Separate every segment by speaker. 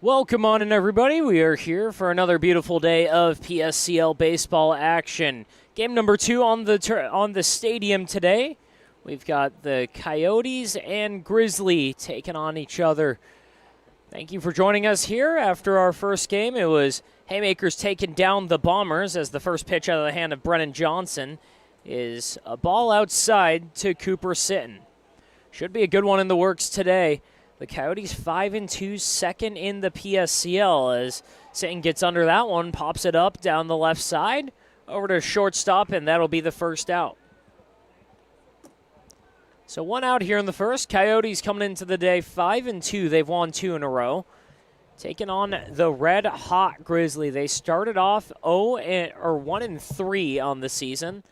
Speaker 1: Welcome on in, everybody. We are here for another beautiful day of PSCL baseball action. Game number 2 on the stadium today. We've got the Coyotes and Grizzly taking on each other. Thank you for joining us here. After our first game, it was Haymakers taking down the Bombers as the first pitch out of the hand of Brennan Johnson is a ball outside to Cooper Sitton. Should be a good one in the works today. The Coyotes 5-2, second in the PSCL as Sitton gets under that one, pops it up down the left side, over to shortstop, and that'll be the first out. So one out here in the first. Coyotes coming into the day 5-2. They've won 2 in a row. Taking on the Red Hot Grizzly. They started off 1-3 on the season,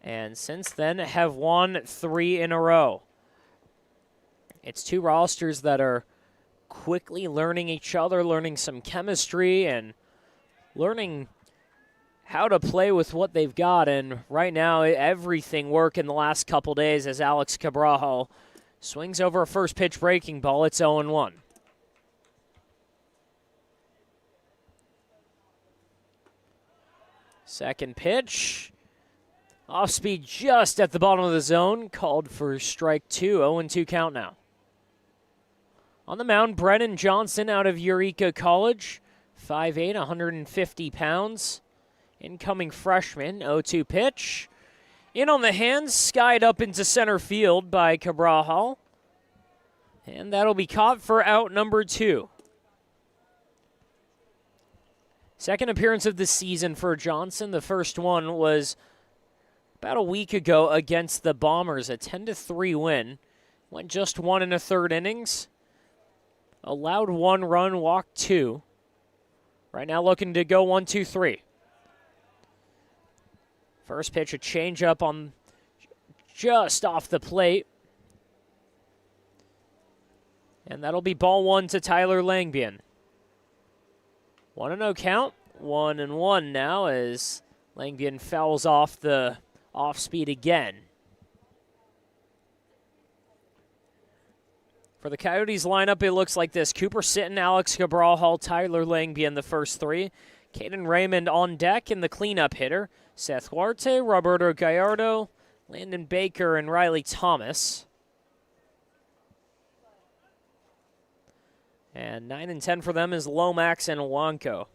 Speaker 1: and since then have won 3 in a row. It's two rosters that are quickly learning each other, learning some chemistry, and learning how to play with what they've got. And right now, everything worked in the last couple days as Alex Cabral swings over a first pitch breaking ball. It's 0-1. Second pitch. Off speed just at the bottom of the zone. Called for strike 2. 0-2 count now. On the mound, Brennan Johnson out of Eureka College. 5'8", 150 pounds. Incoming freshman, 0-2 pitch. In on the hands, skied up into center field by Cabral. And that'll be caught for out number 2. Second appearance of the season for Johnson. The first one was about a week ago against the Bombers, a 10-3 win. Went just 1 1/3 innings. Allowed 1 run, walked 2. Right now looking to go 1-2-3. First pitch, a changeup on just off the plate. And that'll be ball 1 to Tyler Langbian. 1-0 count. 1-1 now as Langbian fouls off the off speed again. For the Coyotes lineup, it looks like this. Cooper Sitton, Alex Cabral, Tyler Langbian, the first 3. Caden Raymond on deck and the cleanup hitter. Seth Huarte, Roberto Gallardo, Landon Baker, and Riley Thomas. And 9 and 10 for them is Lomax and Wanko.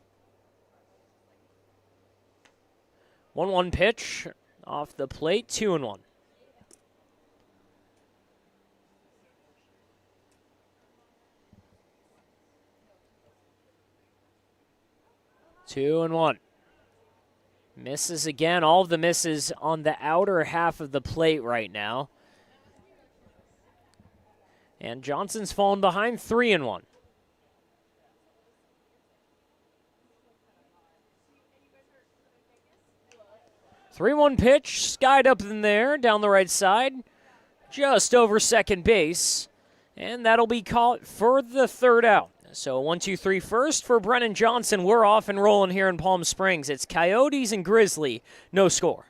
Speaker 1: 1-1 pitch off the plate, 2-1. 2-1. Misses again. All of the misses on the outer half of the plate right now. And Johnson's fallen behind 3-1. 3-1 pitch, skied up in there, down the right side, just over second base, and that'll be caught for the third out. So 1-2-3 first for Brennan Johnson. We're off and rolling here in Palm Springs. It's Coyotes and Grizzly, no score.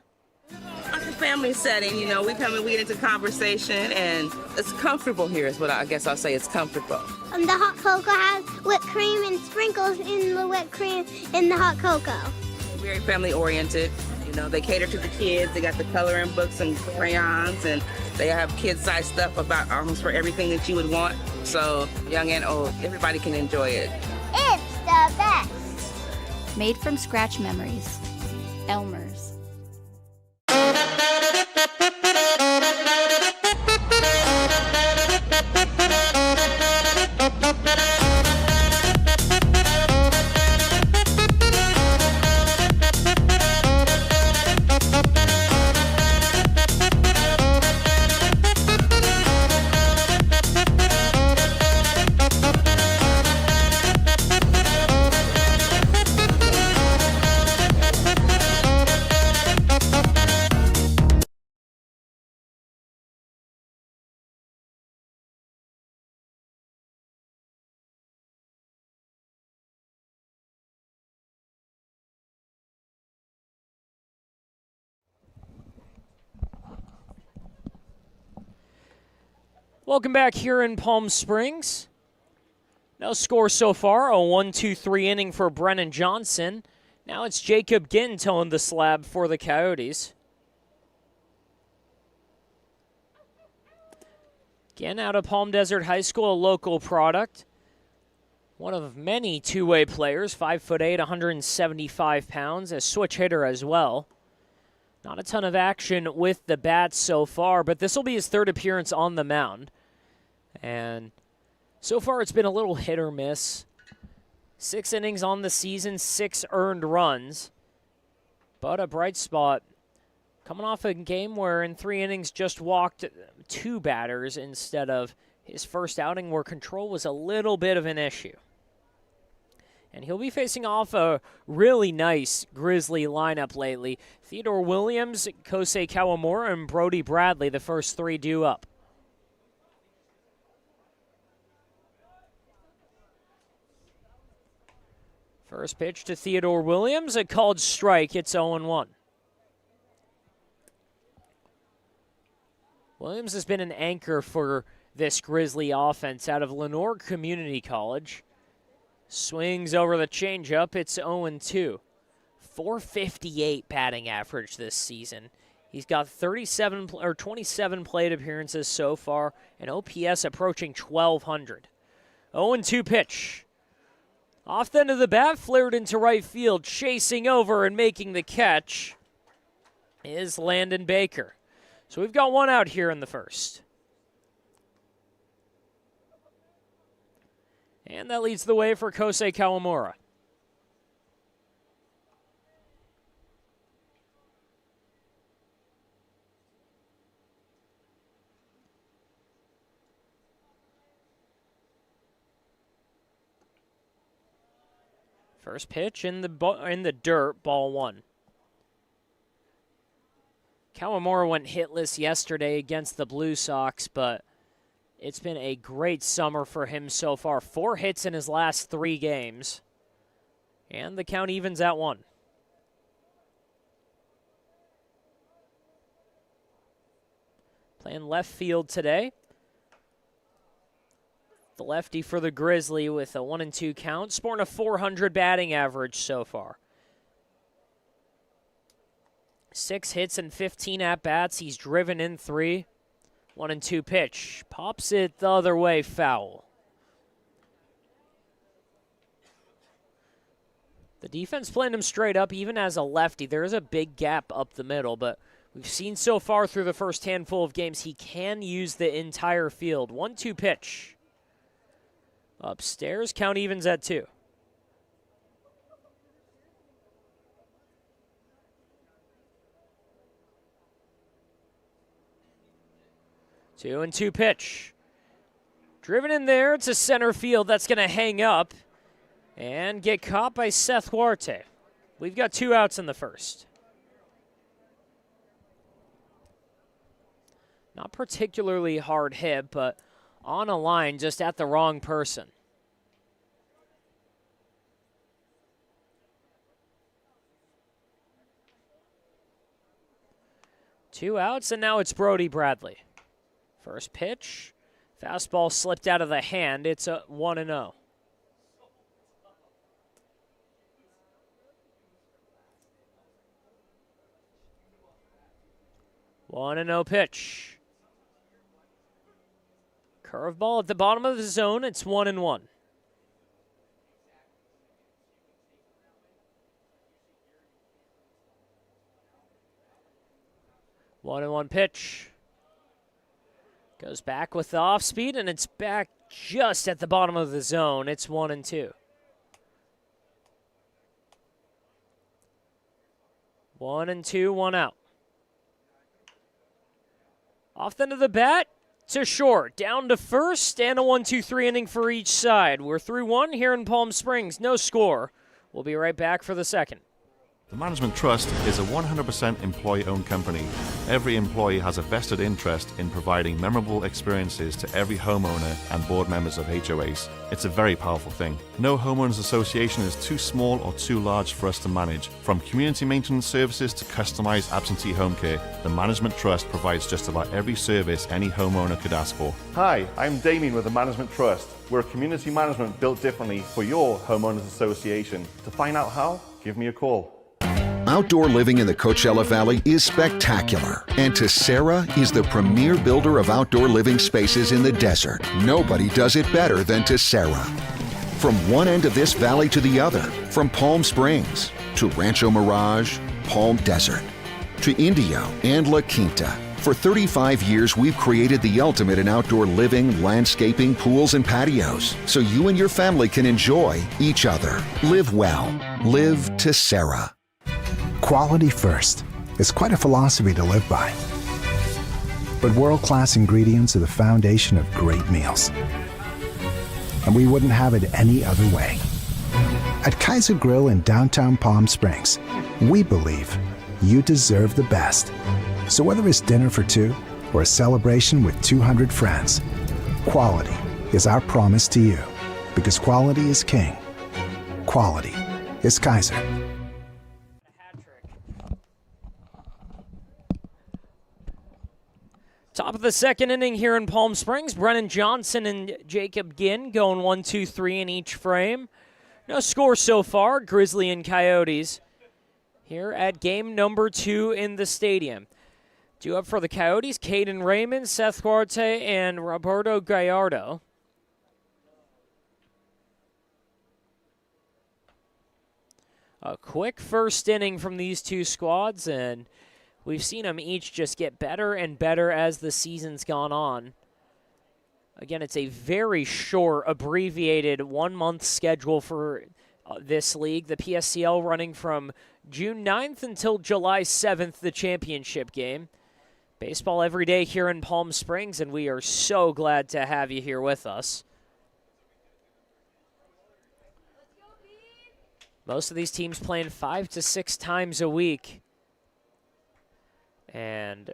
Speaker 2: It's a family setting, you know, we come and we get into conversation, and it's comfortable here is what I guess I'll say. It's comfortable.
Speaker 3: The hot cocoa has whipped cream and sprinkles in the whipped cream in the hot cocoa.
Speaker 2: Very family oriented. You know, they cater to the kids. They got the coloring books and crayons, and they have kid-sized stuff about almost for everything that you would want. So young and old, everybody can enjoy it.
Speaker 3: It's the best.
Speaker 4: Made from scratch memories. Elmer's.
Speaker 1: Welcome back here in Palm Springs. No score so far, a 1-2-3 inning for Brennan Johnson. Now it's Jacob Ginn towing the slab for the Coyotes. Ginn out of Palm Desert High School, a local product. One of many two-way players, 5'8", 175 pounds, a switch hitter as well. Not a ton of action with the bats so far, but this will be his third appearance on the mound. And so far it's been a little hit or miss. 6 innings on the season, 6 earned runs. But a bright spot coming off a game where in 3 innings just walked 2 batters instead of his first outing where control was a little bit of an issue. And he'll be facing off a really nice Grizzly lineup lately. Theodore Williams, Kosei Kawamura, and Brody Bradley, the first 3 due up. First pitch to Theodore Williams, a called strike. It's 0-1. Williams has been an anchor for this Grizzly offense out of Lenore Community College. Swings over the changeup. It's 0-2. 458 batting average this season. He's got 27 plate appearances so far, and OPS approaching 1,200. 0-2 pitch. Off the end of the bat, flared into right field, chasing over and making the catch is Landon Baker. So we've got 1 out here in the first. And that leads the way for Kosei Kawamura. First pitch in the dirt, ball 1. Kawamura went hitless yesterday against the Blue Sox, but it's been a great summer for him so far. 4 hits in his last 3 games. And the count evens at 1. Playing left field today. The lefty for the Grizzly with a 1-2 count, sporting a 400 batting average so far. 6 hits and 15 at-bats. He's driven in 3. 1-2 pitch. Pops it the other way, foul. The defense playing him straight up, even as a lefty. There is a big gap up the middle, but we've seen so far through the first handful of games he can use the entire field. 1-2 pitch. Upstairs, count evens at 2. Two and 2 pitch. Driven in there, it's a center field that's going to hang up and get caught by Seth Huarte. We've got 2 outs in the first. Not particularly hard hit, but on a line just at the wrong person. Two outs, and now it's Brody Bradley. First pitch, fastball slipped out of the hand. It's a 1-0. One and 0 pitch. Curveball at the bottom of the zone. It's 1-1. One and 1 pitch. Goes back with the off speed, and it's back just at the bottom of the zone. It's 1-2. 1-2, 1 out. Off the end of the bat to short, down to first, and a 1-2-3 inning for each side. We're through 1 here in Palm Springs. No score. We'll be right back for the second.
Speaker 5: The Management Trust is a 100% employee-owned company. Every employee has a vested interest in providing memorable experiences to every homeowner and board members of HOAs. It's a very powerful thing. No homeowners association is too small or too large for us to manage. From community maintenance services to customized absentee home care, the Management Trust provides just about every service any homeowner could ask for.
Speaker 6: Hi, I'm Damien with the Management Trust.
Speaker 5: We're a community management built differently for your homeowners association. To find out how, give me a call.
Speaker 6: Outdoor living in the Coachella Valley is spectacular, and Tessera is the premier builder of outdoor living spaces in the desert. Nobody does it better than Tessera. From one end of this valley to the other, from Palm Springs to Rancho Mirage, Palm Desert, to Indio and La Quinta. For 35 years, we've created the ultimate in outdoor living, landscaping, pools, and patios, so you and your family can enjoy each other. Live well. Live Tessera.
Speaker 7: Quality first is quite a philosophy to live by. But world-class ingredients are the foundation of great meals. And we wouldn't have it any other way. At Kaiser Grill in downtown Palm Springs, we believe you deserve the best. So whether it's dinner for two or a celebration with 200 friends, quality is our promise to you. Because quality is king. Quality is Kaiser.
Speaker 1: Top of the second inning here in Palm Springs. Brennan Johnson and Jacob Ginn going 1-2-3 in each frame. No score so far. Grizzly and Coyotes here at game number 2 in the stadium. Due up for the Coyotes, Caden Raymond, Seth Huarte, and Roberto Gallardo. A quick first inning from these two squads, and we've seen them each just get better and better as the season's gone on. Again, it's a very short, abbreviated one-month schedule for this league. The PSCL running from June 9th until July 7th, the championship game. Baseball every day here in Palm Springs, and we are so glad to have you here with us. Most of these teams playing 5 to 6 times a week. And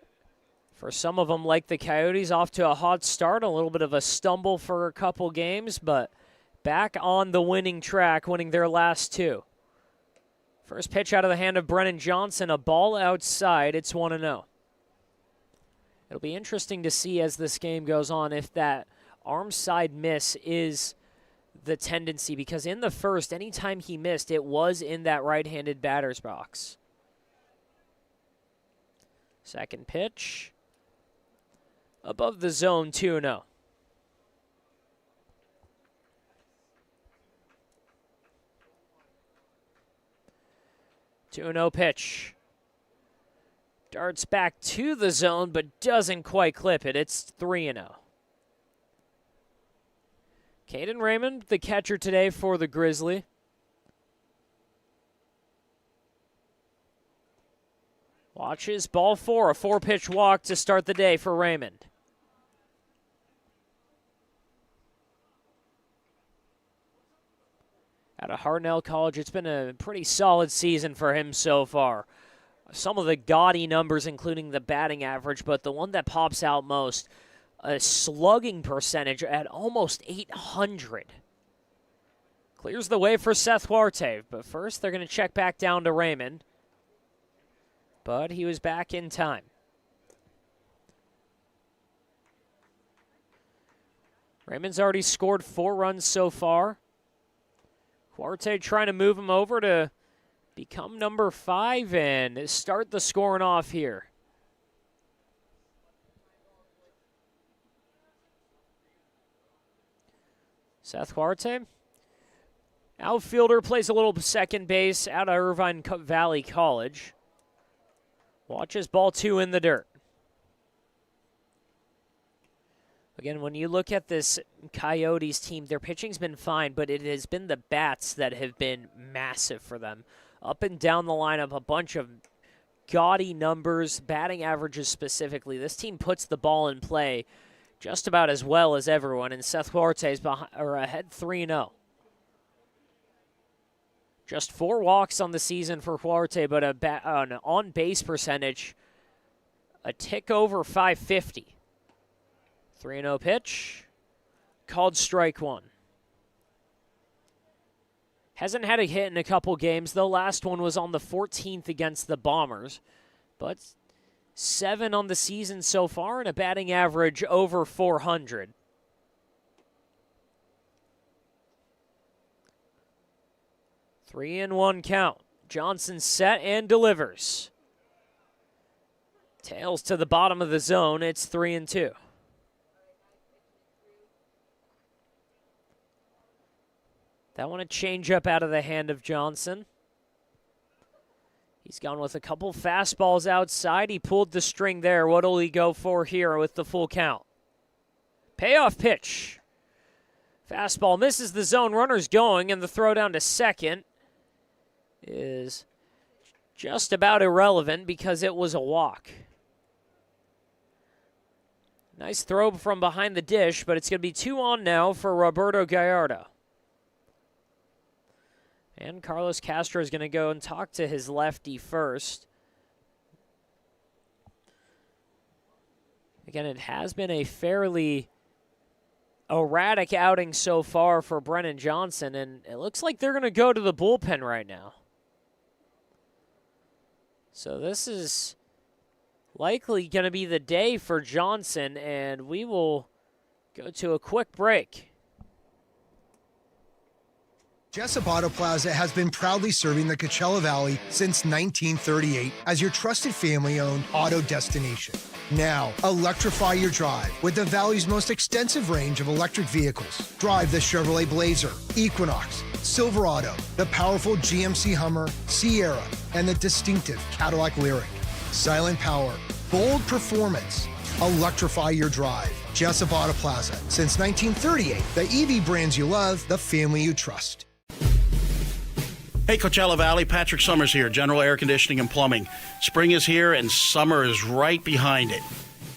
Speaker 1: for some of them, like the Coyotes, off to a hot start, a little bit of a stumble for a couple games, but back on the winning track, winning their last 2. First pitch out of the hand of Brennan Johnson, a ball outside. It's 1-0. It'll be interesting to see as this game goes on if that arm side miss is the tendency, because in the first, anytime he missed, it was in that right-handed batter's box. Second pitch. Above the zone, 2-0. Pitch. Darts back to the zone, but doesn't quite clip it. It's 3-0. Caden Raymond, the catcher today for the Grizzly. Watches ball 4, a 4-pitch walk to start the day for Raymond. Out of Hartnell College, it's been a pretty solid season for him so far. Some of the gaudy numbers, including the batting average, but the one that pops out most, a slugging percentage at almost 800. Clears the way for Seth Huarte, but first they're going to check back down to Raymond. But he was back in time. Raymond's already scored 4 runs so far. Huarte trying to move him over to become number 5 and start the scoring off here. Seth Huarte, outfielder, plays a little second base out of Irvine Valley College. Watches ball 2 in the dirt. Again, when you look at this Coyotes team, their pitching's been fine, but it has been the bats that have been massive for them. Up and down the lineup, a bunch of gaudy numbers, batting averages specifically. This team puts the ball in play just about as well as everyone, and Seth Huarte is ahead 3-0. Just 4 walks on the season for Huarte, but an on-base percentage a tick over 550. 3-0 pitch, called strike 1. Hasn't had a hit in a couple games. The last one was on the 14th against the Bombers, but 7 on the season so far and a batting average over 400. 3-1 count. Johnson set and delivers. Tails to the bottom of the zone. It's 3-2. That one a changeup out of the hand of Johnson. He's gone with a couple fastballs outside. He pulled the string there. What'll he go for here with the full count? Payoff pitch. Fastball misses the zone. Runner's going, and the throw down to second is just about irrelevant because it was a walk. Nice throw from behind the dish, but it's going to be 2 on now for Roberto Gallardo. And Carlos Castro is going to go and talk to his lefty first. Again, it has been a fairly erratic outing so far for Brennan Johnson, and it looks like they're going to go to the bullpen right now. So this is likely going to be the day for Johnson, and we will go to a quick break.
Speaker 8: Jessup Auto Plaza has been proudly serving the Coachella Valley since 1938 as your trusted family-owned auto destination. Now, electrify your drive with the Valley's most extensive range of electric vehicles. Drive the Chevrolet Blazer, Equinox, Silverado, the powerful GMC Hummer, Sierra, and the distinctive Cadillac Lyriq. Silent power, bold performance. Electrify your drive. Jessup Auto Plaza. Since 1938, the EV brands you love, the family you trust.
Speaker 9: Hey, Coachella Valley, Patrick Summers here, General Air Conditioning and Plumbing. Spring is here and summer is right behind it.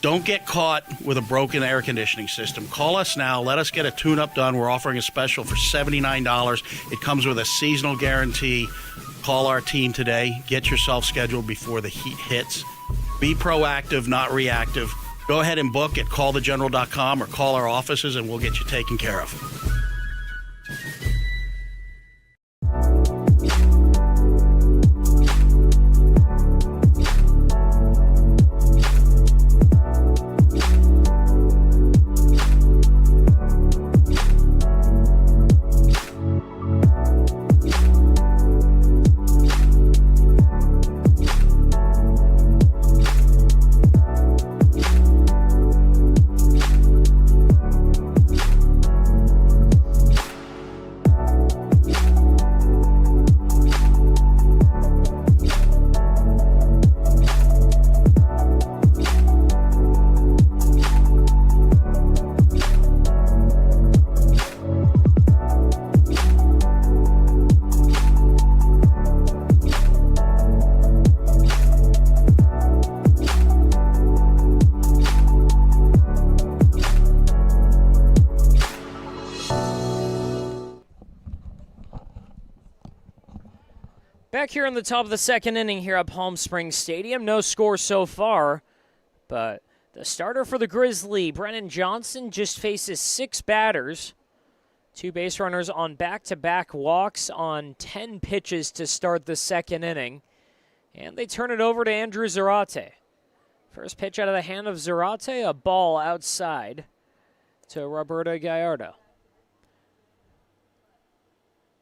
Speaker 9: Don't get caught with a broken air conditioning system. Call us now. Let us get a tune-up done. We're offering a special for $79. It comes with a seasonal guarantee. Call our team today. Get yourself scheduled before the heat hits. Be proactive, not reactive. Go ahead and book at callthegeneral.com or call our offices and we'll get you taken care of.
Speaker 1: Back here on the top of the second inning here at Palm Springs Stadium. No score so far, but the starter for the Grizzly, Brennan Johnson, just faces 6 batters. 2 base runners on back-to-back walks on 10 pitches to start the second inning. And they turn it over to Andrew Zarate. First pitch out of the hand of Zarate, a ball outside to Roberto Gallardo.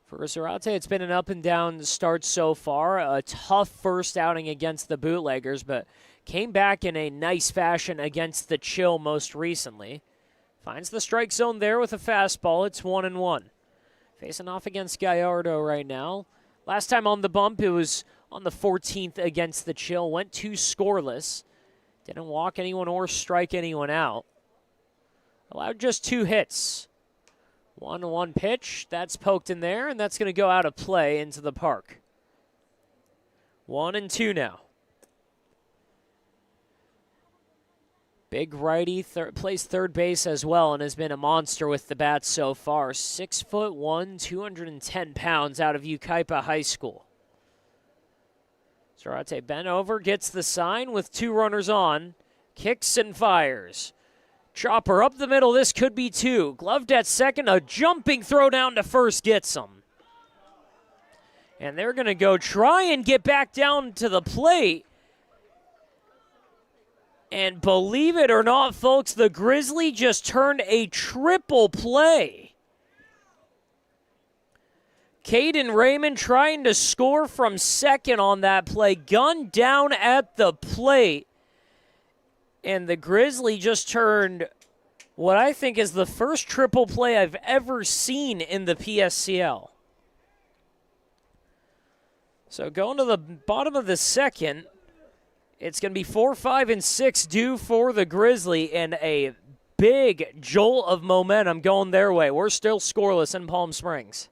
Speaker 1: For Zarate, it's been an up-and-down start so far. A tough first outing against the Bootleggers, but came back in a nice fashion against the Chill most recently. Finds the strike zone there with a fastball. It's 1-1. Facing off against Gallardo right now. Last time on the bump, it was on the 14th against the Chill. Went 2 scoreless. Didn't walk anyone or strike anyone out. Allowed just 2 hits. 1-1 pitch, that's poked in there, and that's going to go out of play into the park. 1-2 now. Big righty, plays third base as well, and has been a monster with the bat so far. 6'1", 210 pounds out of Yucaipa High School. Zarate bent over, gets the sign with 2 runners on, kicks and fires. Chopper up the middle, this could be 2. Gloved at second, a jumping throw down to first gets him. And they're going to go try and get back down to the plate. And believe it or not, folks, the Grizzly just turned a triple play. Caden Raymond trying to score from second on that play. Gunned down at the plate. And the Grizzly just turned what I think is the first triple play I've ever seen in the PSCL. So going to the bottom of the second, it's going to be 4, 5, and 6 due for the Grizzly, and a big jolt of momentum going their way. We're still scoreless in Palm Springs.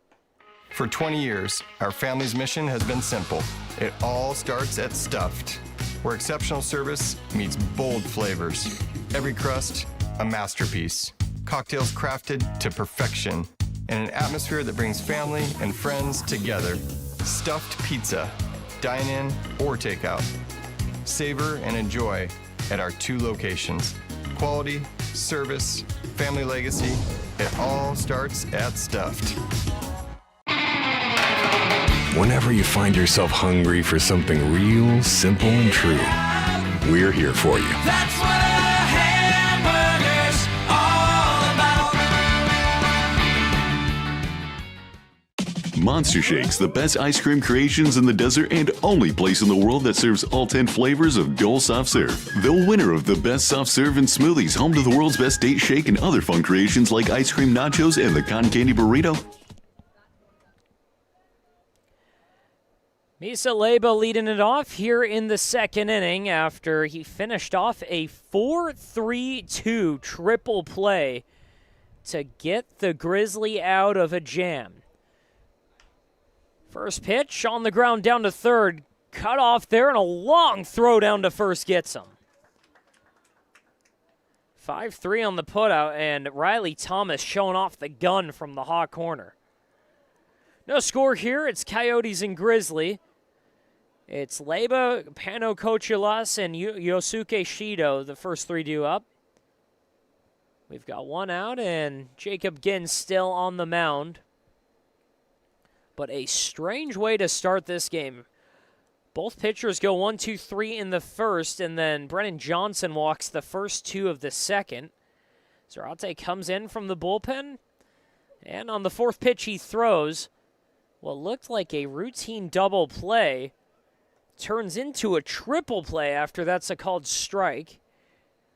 Speaker 10: For 20 years, our family's mission has been simple. It all starts at Stuffed, where exceptional service meets bold flavors. Every crust, a masterpiece. Cocktails crafted to perfection in an atmosphere that brings family and friends together. Stuffed pizza, dine in or takeout. Savor and enjoy at our 2 locations. Quality, service, family legacy, it all starts at Stuffed.
Speaker 11: Whenever you find yourself hungry for something real, simple, and true, we're here for you.
Speaker 12: That's what a hamburger's all about.
Speaker 13: Monster Shakes, the best ice cream creations in the desert and only place in the world that serves all 10 flavors of Dole Soft Serve. The winner of the best soft serve and smoothies, home to the world's best date shake and other fun creations like ice cream nachos and the cotton candy burrito.
Speaker 1: Misa Lebo leading it off here in the second inning after he finished off a 4-3-2 triple play to get the Grizzly out of a jam. First pitch on the ground down to third, cut off there, and a long throw down to first gets him. 5-3 on the putout, and Riley Thomas showing off the gun from the hot corner. No score here. It's Coyotes and Grizzly. It's Leba, Pano Kochilas, and Yosuke Shido, the first 3 due up. We've got 1 out, and Jacob Ginn still on the mound. But a strange way to start this game. Both pitchers go 1, 2, 3 in the first, and then Brennan Johnson walks the first 2 of the second. Zarate comes in from the bullpen, and on the 4th pitch he throws what looked like a routine double play. Turns into a triple play after that's a called strike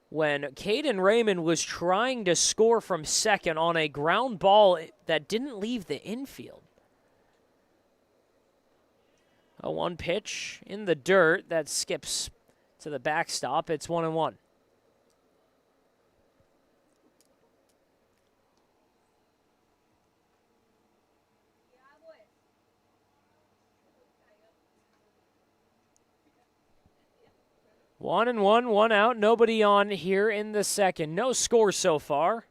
Speaker 1: when Caden Raymond was trying to score from second on a ground ball that didn't leave the infield. A 1 pitch in the dirt that skips to the backstop. It's 1-1. One and one out. Nobody on here in the second. No score so far.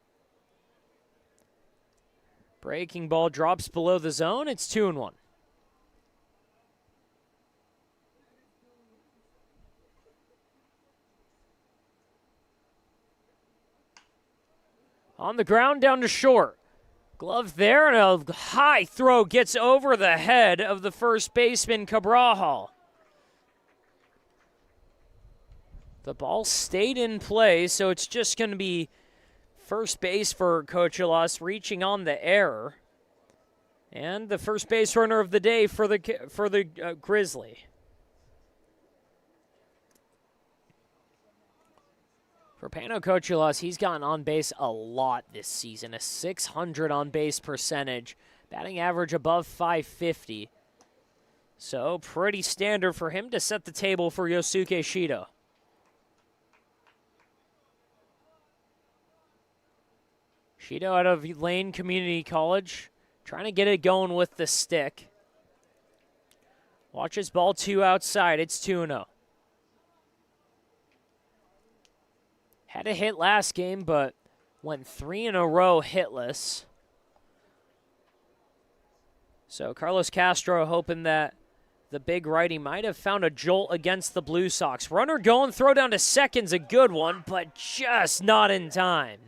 Speaker 1: Breaking ball drops below the zone. It's 2-1. On the ground down to short. Glove there, and a high throw gets over the head of the first baseman, Cabral. The ball stayed in play, so it's just going to be first base for Kochilas reaching on the error. And the first base runner of the day for the Grizzly. For Pano Kochilas, he's gotten on base a lot this season. A .600 on base percentage. Batting average above .550. So pretty standard for him to set the table for Yosuke Shido. Shido out of Lane Community College, trying to get it going with the stick. Watches ball 2 outside. It's 2-0. Had a hit last game, but went 3 in a row hitless. So Carlos Castro hoping that the big righty might have found a jolt against the Blue Sox. Runner going, throw down to second's a good one, but just not in time.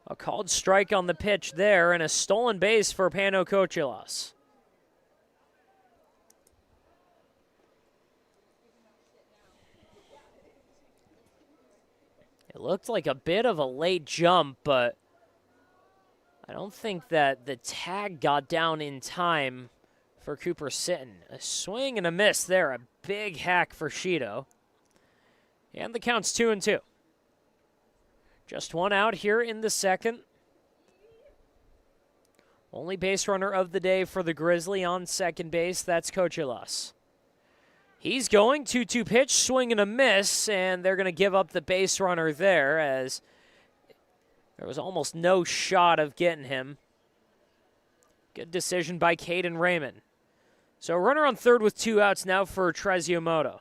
Speaker 1: A called strike on the pitch there, and a stolen base for Pano Kochilas. It looked like a bit of a late jump, but I don't think that the tag got down in time for Cooper Sitton. A swing and a miss there. A big hack for Shido. And the count's 2-2. Just one out here in the second. Only base runner of the day for the Grizzly on second base. That's Coyotes. He's going 2-2 pitch, swing and a miss, and they're going to give up the base runner there as there was almost no shot of getting him. Good decision by Caden Raymond. So runner on third with 2 outs now for Treziomoto.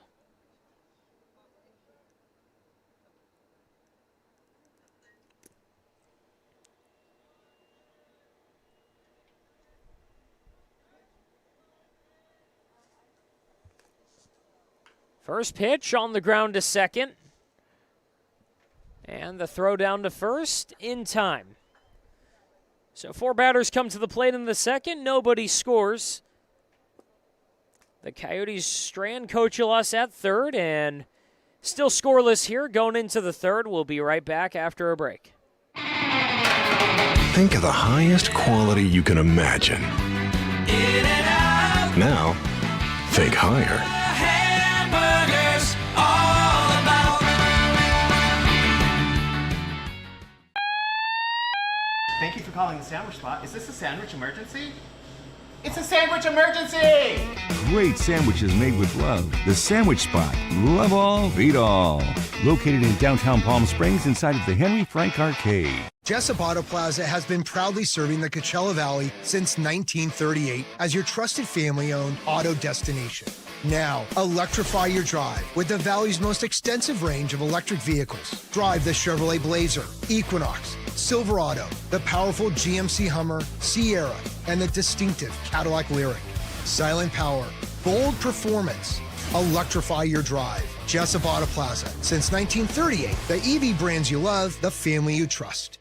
Speaker 1: First pitch on the ground to second. And the throw down to first in time. So 4 batters come to the plate in the second. Nobody scores. The Coyotes strand Coyotes at third and still scoreless here going into the third. We'll be right back after a break.
Speaker 11: Think of the highest quality you can imagine. Now, think higher.
Speaker 14: Thank you for calling the Sandwich Spot. Is this a sandwich emergency? It's a sandwich emergency!
Speaker 15: Great sandwiches made with love. The Sandwich Spot. Love all, eat all. Located in downtown Palm Springs inside of the Henry Frank Arcade.
Speaker 8: Jessup Auto Plaza has been proudly serving the Coachella Valley since 1938 as your trusted family-owned auto destination. Now, electrify your drive with the Valley's most extensive range of electric vehicles. Drive the Chevrolet Blazer, Equinox, Silverado, the powerful GMC Hummer, Sierra, and the distinctive Cadillac Lyriq. Silent power, bold performance. Electrify your drive. Jessup Auto Plaza. Since 1938, the EV brands you love, the family you trust.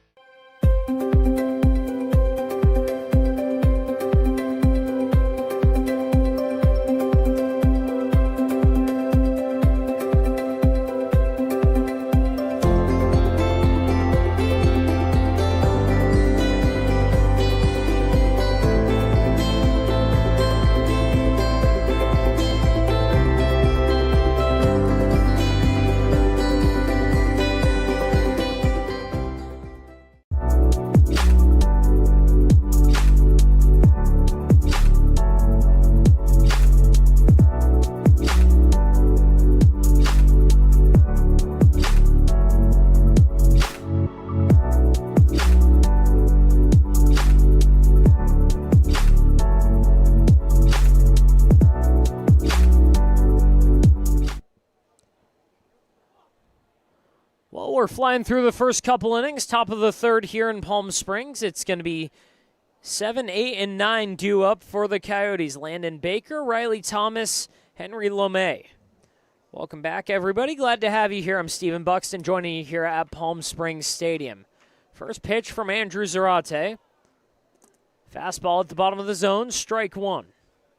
Speaker 1: We're flying through the first couple innings, top of the third here in Palm Springs. It's going to be 7, 8, and 9 due up for the Coyotes. Landon Baker, Riley Thomas, Henry Lomé. Welcome back, everybody. Glad to have you here. I'm Stephen Buxton, joining you here at Palm Springs Stadium. First pitch from Andrew Zarate. Fastball at the bottom of the zone, strike one.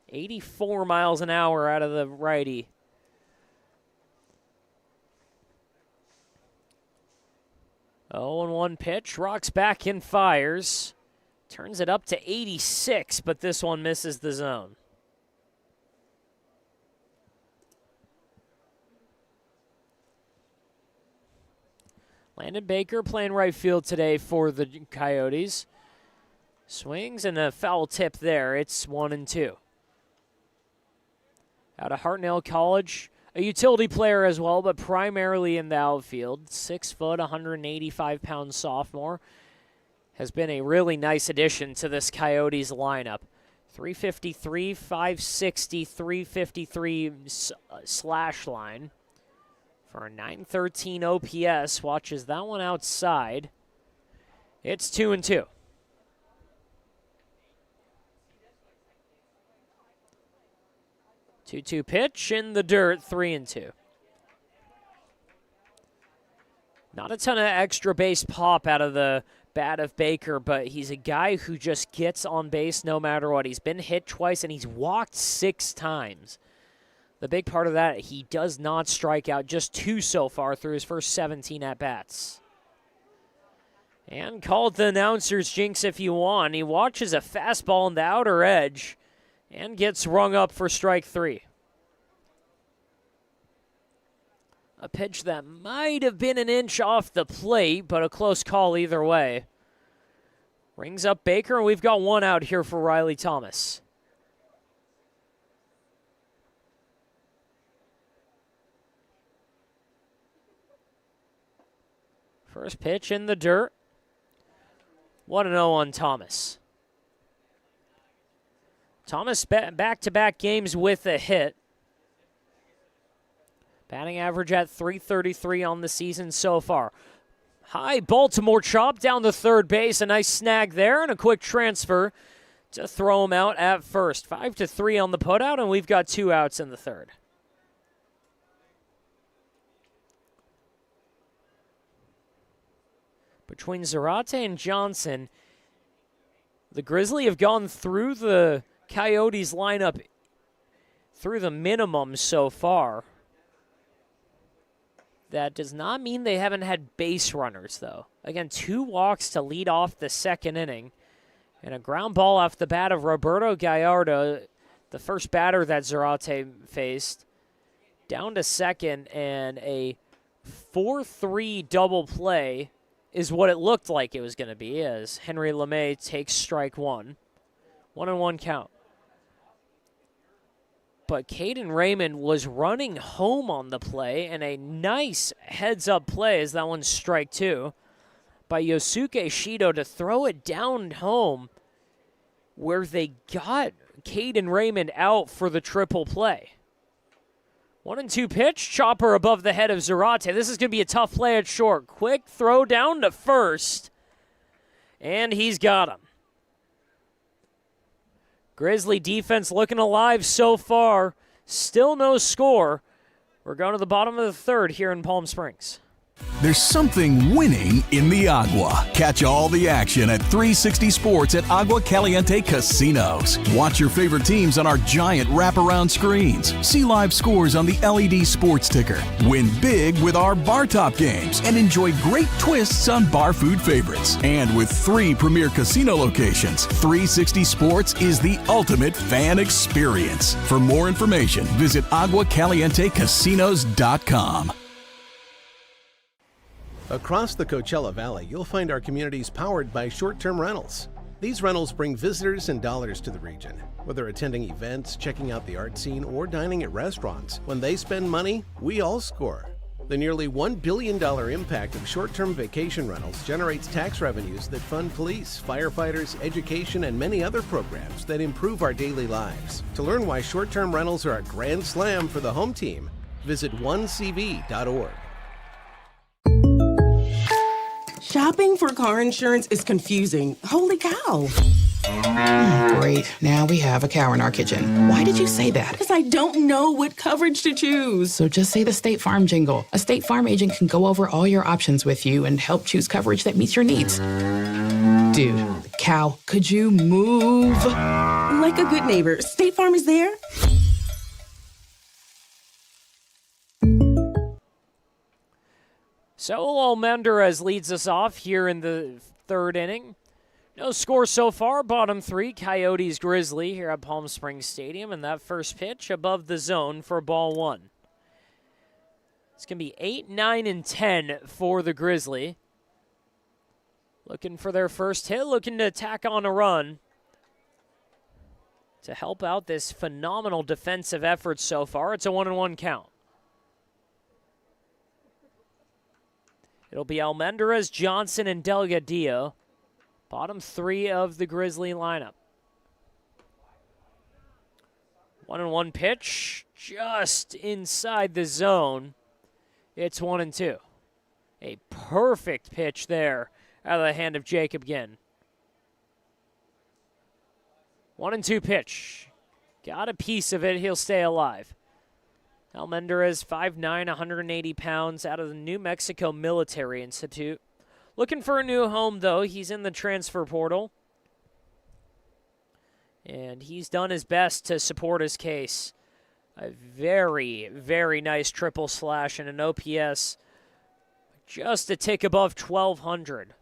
Speaker 1: 84 miles an hour out of the righty. Oh, and 1 pitch. Rocks back and fires. Turns it up to 86, but this one misses the zone. Landon Baker playing right field today for the Coyotes. Swings and a foul tip there. It's 1-2. Out of Hartnell College. A utility player as well, but primarily in the outfield. 6 foot, 185-pound sophomore. Has been a really nice addition to this Coyotes lineup. 353, 560, 353 slash line. For a 913 OPS. Watches that one outside. It's 2-2. Two-two pitch in the dirt, 3-2. Not a ton of extra base pop out of the bat of Baker, but he's a guy who just gets on base no matter what. He's been hit twice, and he's walked 6 times. The big part of that, he does not strike out, just 2 so far through his first 17 at-bats. And called the announcer's jinx if you want. He watches a fastball on the outer edge and gets rung up for strike 3. A pitch that might have been an inch off the plate, but a close call either way. Rings up Baker, and we've got 1 out here for Riley Thomas. First pitch in the dirt. 1-0 on Thomas. Thomas back-to-back games with a hit. Batting average at .333 on the season so far. High Baltimore chop down the third base. A nice snag there and a quick transfer to throw him out at first. 5-3 on the putout, and we've got 2 outs in the third. Between Zarate and Johnson, the Grizzly have gone through the Coyotes lineup through the minimum so far. That does not mean they haven't had base runners, though. Again, 2 walks to lead off the second inning. And a ground ball off the bat of Roberto Gallardo, the first batter that Zarate faced, down to second, and a 4-3 double play is what it looked like it was going to be as Henry LeMay takes strike 1. 1-1 count. But Caden Raymond was running home on the play, and a nice heads-up play as that one's strike 2 by Yosuke Shido to throw it down home where they got Caden Raymond out for the triple play. 1-2 pitch, chopper above the head of Zarate. This is going to be a tough play at short. Quick throw down to first, and he's got him. Grizzly defense looking alive so far. Still no score. We're going to the bottom of the third here in Palm Springs.
Speaker 16: There's something winning in the Agua. Catch all the action at 360 Sports at Agua Caliente Casinos. Watch your favorite teams on our giant wraparound screens. See live scores on the LED sports ticker. Win big with our bar top games and enjoy great twists on bar food favorites. And with 3 premier casino locations, 360 Sports is the ultimate fan experience. For more information, visit aguacalientecasinos.com.
Speaker 17: Across the Coachella Valley, you'll find our communities powered by short-term rentals. These rentals bring visitors and dollars to the region. Whether attending events, checking out the art scene, or dining at restaurants, when they spend money, we all score. The nearly $1 billion impact of short-term vacation rentals generates tax revenues that fund police, firefighters, education, and many other programs that improve our daily lives. To learn why short-term rentals are a grand slam for the home team, visit onecv.org.
Speaker 18: Shopping for car insurance is confusing. Holy cow.
Speaker 19: Great. Now we have a cow in our kitchen. Why did you say that?
Speaker 18: Because I don't know what coverage to choose.
Speaker 19: So just say the State Farm jingle. A State Farm agent can go over all your options with you and help choose coverage that meets your needs. Dude, cow, could you move?
Speaker 18: Like a good neighbor, State Farm is there.
Speaker 1: Saul Almendarez leads us off here in the third inning. No score so far. Bottom 3, Coyotes Grizzly here at Palm Springs Stadium. And that first pitch above the zone for ball 1. It's going to be 8, 9, and 10 for the Grizzly. Looking for their first hit, looking to tack on a run to help out this phenomenal defensive effort so far. It's a 1-1 count. It'll be Almendarez, Johnson, and Delgadillo. Bottom 3 of the Grizzly lineup. 1-1 pitch, just inside the zone. It's 1-2. A perfect pitch there out of the hand of Jacob Ginn. 1-2 pitch. Got a piece of it. He'll stay alive. Almendarez, 5'9", 180 pounds, out of the New Mexico Military Institute. Looking for a new home, though. He's in the transfer portal. And he's done his best to support his case. A very, very nice triple slash and an OPS just a tick above 1,200.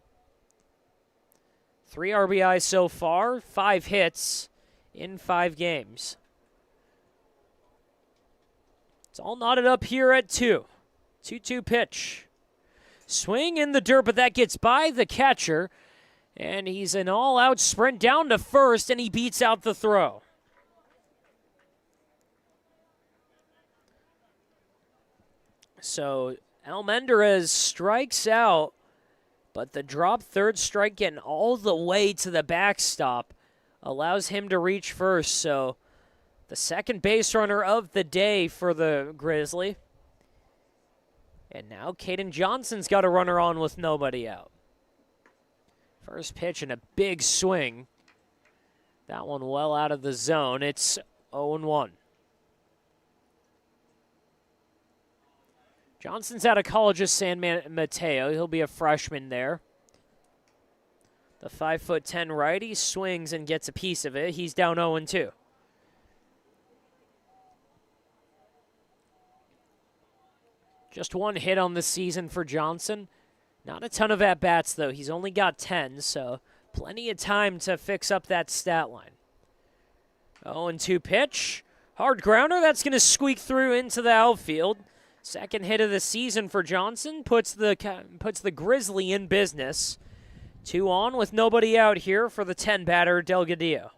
Speaker 1: 3 RBIs so far, 5 hits in 5 games. It's all knotted up here at 2. 2-2 pitch. Swing in the dirt, but that gets by the catcher. And he's an all-out sprint down to first, and he beats out the throw. So Almendarez strikes out, but the drop third strike getting all the way to the backstop allows him to reach first. So the second base runner of the day for the Grizzly. And now Caden Johnson's got a runner on with nobody out. First pitch and a big swing. That one well out of the zone. It's 0-1. Johnson's out of college of San Mateo. He'll be a freshman there. The 5'10" righty swings and gets a piece of it. He's down 0-2. Just 1 hit on the season for Johnson. Not a ton of at-bats, though. He's only got 10, so plenty of time to fix up that stat line. 0-2 pitch. Hard grounder. That's going to squeak through into the outfield. Second hit of the season for Johnson. Puts the Grizzly in business. 2 on with nobody out here for the 10-batter Delgadillo.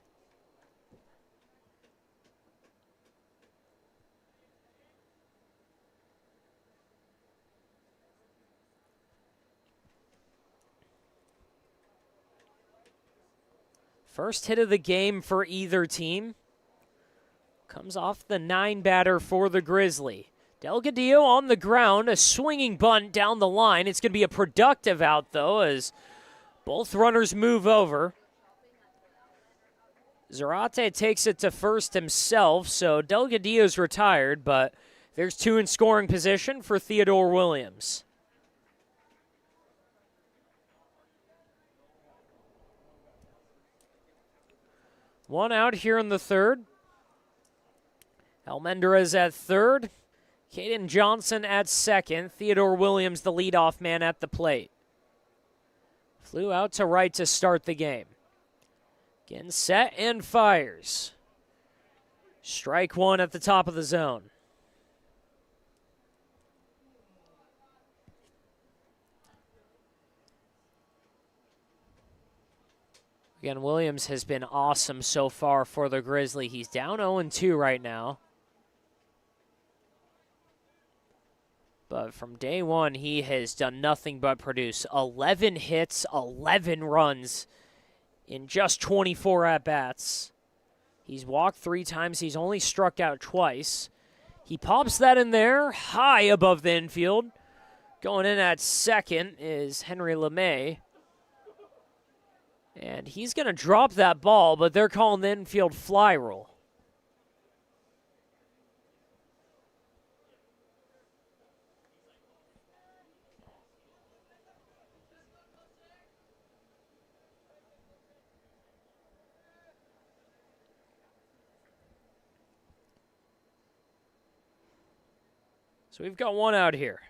Speaker 1: First hit of the game for either team comes off the 9-batter for the Grizzly. Delgadillo on the ground, a swinging bunt down the line. It's going to be a productive out, though, as both runners move over. Zarate takes it to first himself, so Delgadillo's retired, but there's 2 in scoring position for Theodore Williams. One out here in the third. Almendarez at third. Caden Johnson at second. Theodore Williams, the leadoff man at the plate. Flew out to right to start the game. Again, set and fires. Strike 1 at the top of the zone. Again, Williams has been awesome so far for the Grizzly. He's down 0-2 right now. But from day one, he has done nothing but produce. 11 hits, 11 runs in just 24 at-bats. He's walked 3 times. He's only struck out twice. He pops that in there, high above the infield. Going in at second is Henry LeMay. And he's going to drop that ball, but they're calling the infield fly rule. So we've got 1 out here.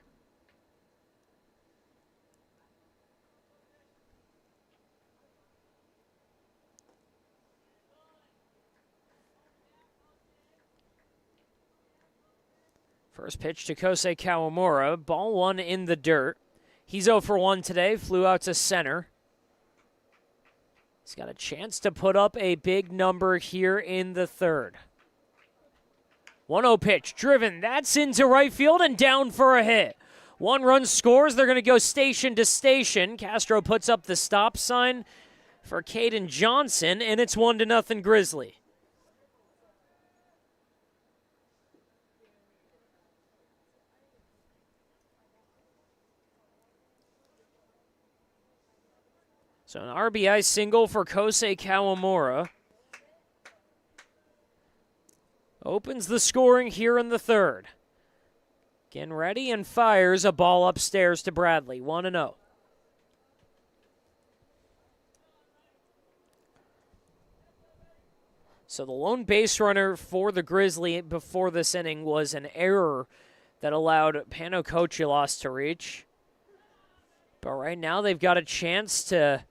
Speaker 1: First pitch to Kosei Kawamura. Ball 1 in the dirt. He's 0 for 1 today. Flew out to center. He's got a chance to put up a big number here in the third. 1-0 pitch. Driven. That's into right field and down for a hit. 1 run scores. They're going to go station to station. Castro puts up the stop sign for Caden Johnson, and it's 1-0 Grizzly. So an RBI single for Kosei Kawamura. Opens the scoring here in the third. Again ready and fires a ball upstairs to Bradley. 1-0. So the lone base runner for the Grizzly before this inning was an error that allowed Pano Kochilas to reach. But right now they've got a chance to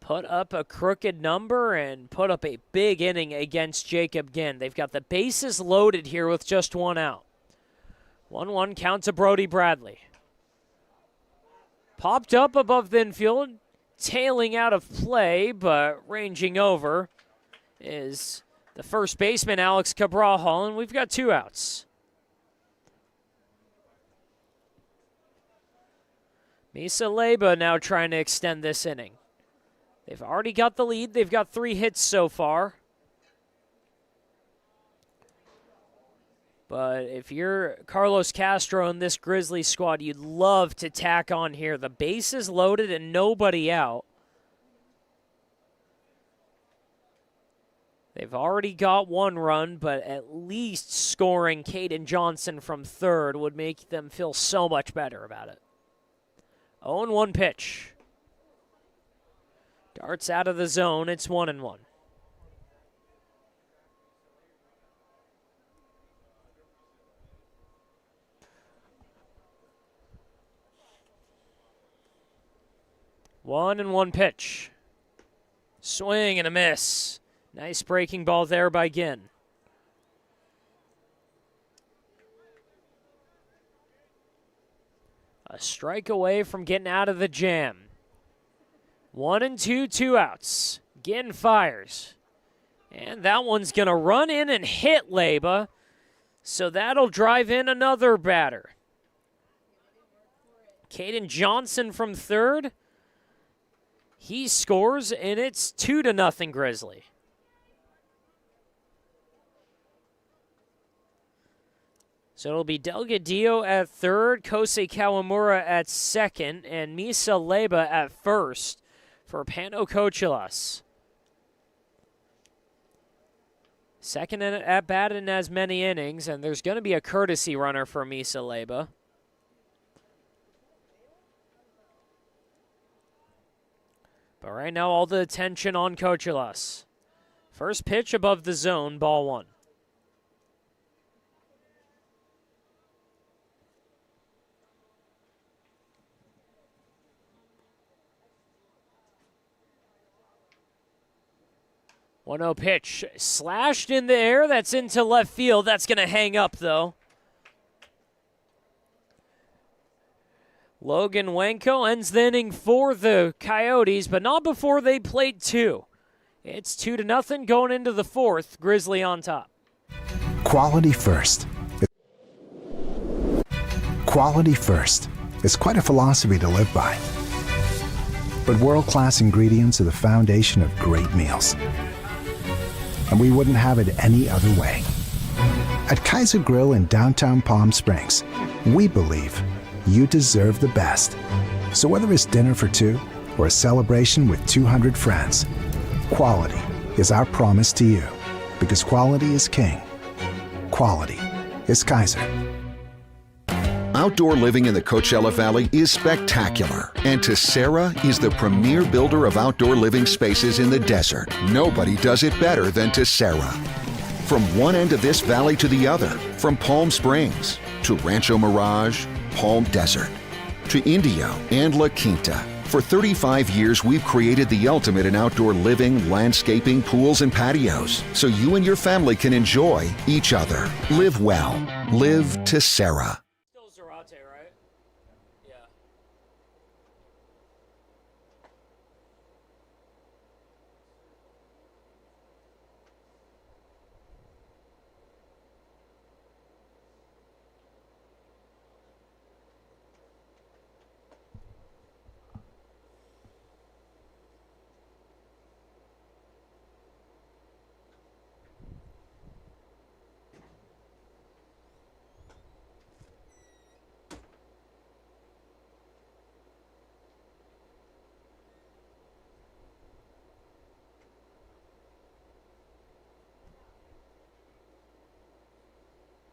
Speaker 1: put up a crooked number and put up a big inning against Jacob Ginn. They've got the bases loaded here with just one out. 1-1 count to Brody Bradley. Popped up above the infield, tailing out of play, but ranging over is the first baseman, Alex Cabral, and we've got 2 outs. Misa Leba now trying to extend this inning. They've already got the lead. They've got 3 hits so far. But if you're Carlos Castro in this Grizzly squad, you'd love to tack on here. The base is loaded and nobody out. They've already got 1 run, but at least scoring Caden Johnson from third would make them feel so much better about it. 0-1 pitch. Darts out of the zone. It's 1-1. One and one pitch. Swing and a miss. Nice breaking ball there by Ginn. A strike away from getting out of the jam. 1-2, 2 outs. Ginn fires. And that one's going to run in and hit Leba. So that'll drive in another batter. Caden Johnson from third. He scores, and it's 2-0 Grizzly. So it'll be Delgadillo at third, Kosei Kawamura at second, and Misa Leba at first for Pano Cochilas. Second at bat in as many innings, and there's going to be a courtesy runner for Misa Leba. But right now, all the attention on Cochilas. First pitch above the zone, ball 1. One-0 pitch, slashed in the air. That's into left field. That's going to hang up, though. Logan Wenko ends the inning for the Coyotes, but not before they played 2. It's 2-0 going into the 4th. Grizzly on top.
Speaker 7: Quality first. Quality first is quite a philosophy to live by. But world-class ingredients are the foundation of great meals. And we wouldn't have it any other way. At Kaiser Grill in downtown Palm Springs, we believe you deserve the best. So whether it's dinner for 2 or a celebration with 200 friends, quality is our promise to you. Because quality is king. Quality is Kaiser.
Speaker 6: Outdoor living in the Coachella Valley is spectacular, and Tessera is the premier builder of outdoor living spaces in the desert. Nobody does it better than Tessera. From one end of this valley to the other, from Palm Springs to Rancho Mirage, Palm Desert, to Indio and La Quinta. For 35 years, we've created the ultimate in outdoor living, landscaping, pools, and patios, so you and your family can enjoy each other. Live well. Live Tessera.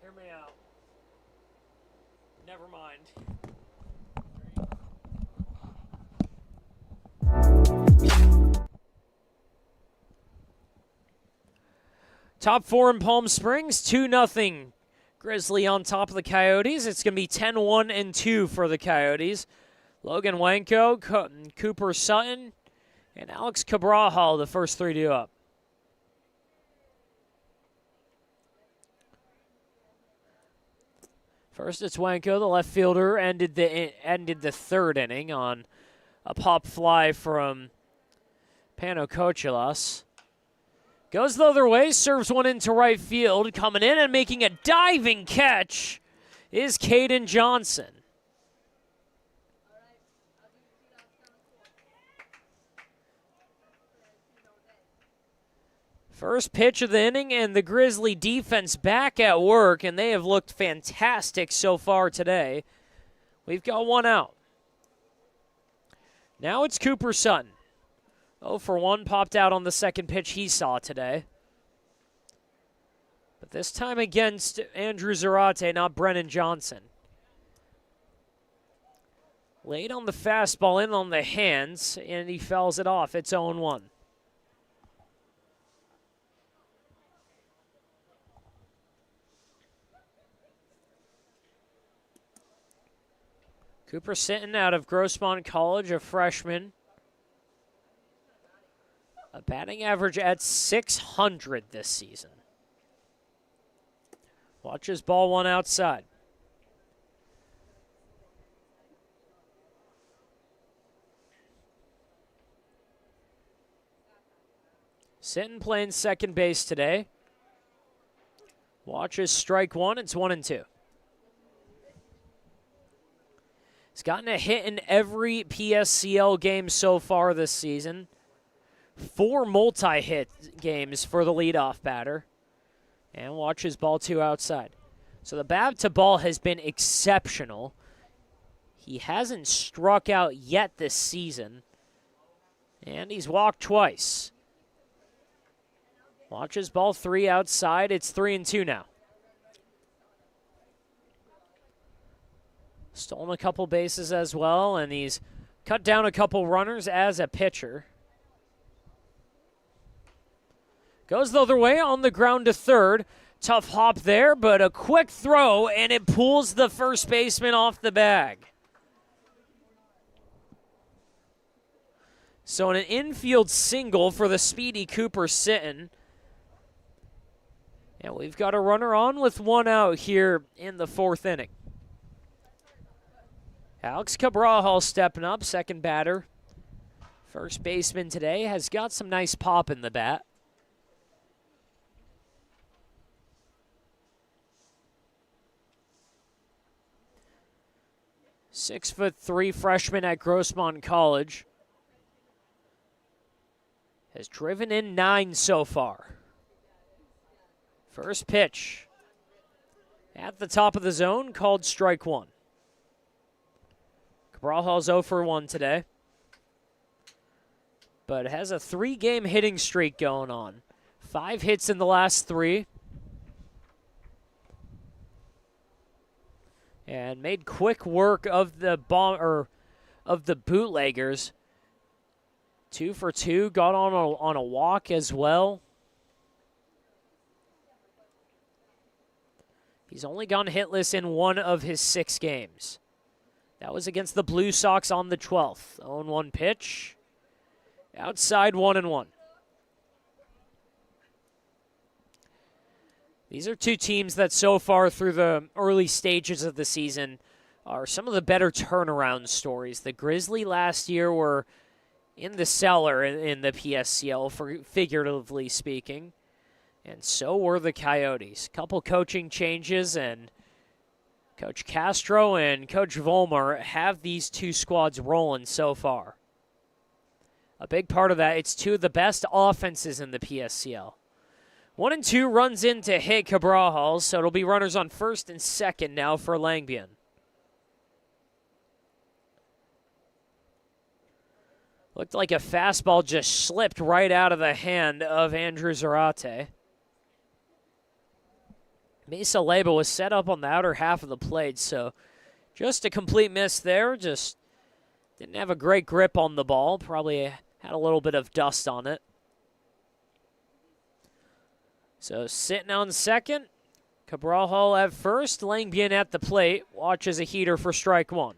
Speaker 1: Hear me out. Never mind. Top 4 in Palm Springs, 2-0. Grizzly on top of the Coyotes. It's going to be 10-1 and 2 for the Coyotes. Logan Wanko, Cooper Sutton, And Alex Cabrajal, the first 3-2 up. First, it's Wanko, the left fielder, ended the third inning on a pop fly from Pano Kochelas. Goes the other way, serves one into right field. Coming in and making a diving catch is Caden Johnson. First pitch of the inning, and the Grizzly defense back at work, and they have looked fantastic so far today. We've got one out. Now it's Cooper Sutton. 0 for 1, popped out on the second pitch he saw today. But this time against Andrew Zarate, not Brennan Johnson. Laid on the fastball, in on the hands, and he fouls it off. It's 0-1. Cooper Sitton out of Grossmont College, a freshman. A batting average at 600 this season. Watches ball one outside. Sitton playing second base today. Watches strike one, it's 1-2. He's gotten a hit in every PSCL game so far this season. 4 multi-hit games for the leadoff batter. And watches ball 2 outside. So the bat to ball has been exceptional. He hasn't struck out yet this season. And he's walked twice. Watches ball 3 outside. It's 3-2 now. Stolen a couple bases as well, and he's cut down a couple runners as a pitcher. Goes the other way on the ground to third. Tough hop there, but a quick throw, and it pulls the first baseman off the bag. So an infield single for the speedy Cooper Sitton. And we've got a runner on with 1 out here in the 4th inning. Alex Cabrajal stepping up, second batter. First baseman today has got some nice pop in the bat. .6'3" freshman at Grossmont College. Has driven in 9 so far. First pitch. At the top of the zone, called strike 1. Cabrajal's 0 for 1 today. But has a 3-game hitting streak going on. 5 hits in the last 3. And made quick work of the bootleggers. 2 for 2, got on a walk as well. He's only gone hitless in 1 of his 6 games. That was against the Blue Sox on the 12th. 0-1 pitch. Outside 1-1. These are 2 teams that so far through the early stages of the season are some of the better turnaround stories. The Grizzly last year were in the cellar in the PSCL, figuratively speaking. And so were the Coyotes. Couple coaching changes, and Coach Castro and Coach Volmer have these 2 squads rolling so far. A big part of that, it's 2 of the best offenses in the PSCL. 1-2 runs in to hit Cabrajal, so it'll be runners on first and second now for Langbian. Looked like a fastball just slipped right out of the hand of Andrew Zarate. Mesa Leba was set up on the outer half of the plate, so just a complete miss there. Just didn't have a great grip on the ball. Probably had a little bit of dust on it. So sitting on second, Cabrajal at first, Langbian at the plate, watches a heater for strike 1.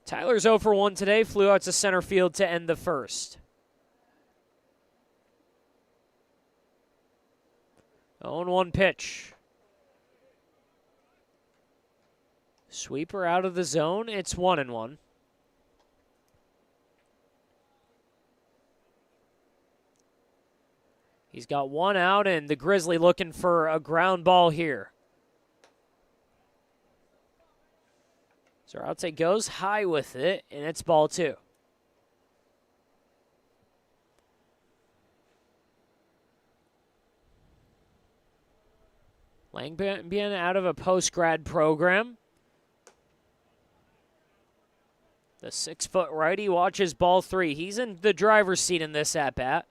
Speaker 1: Tyler's 0 for 1 today, flew out to center field to end the first. 0-1 pitch. Sweeper out of the zone. It's 1-1. He's got one out, and the Grizzly looking for a ground ball here. Zarate goes high with it, and it's ball 2. Langbian out of a post-grad program. The 6-foot righty watches ball 3. He's in the driver's seat in this at-bat.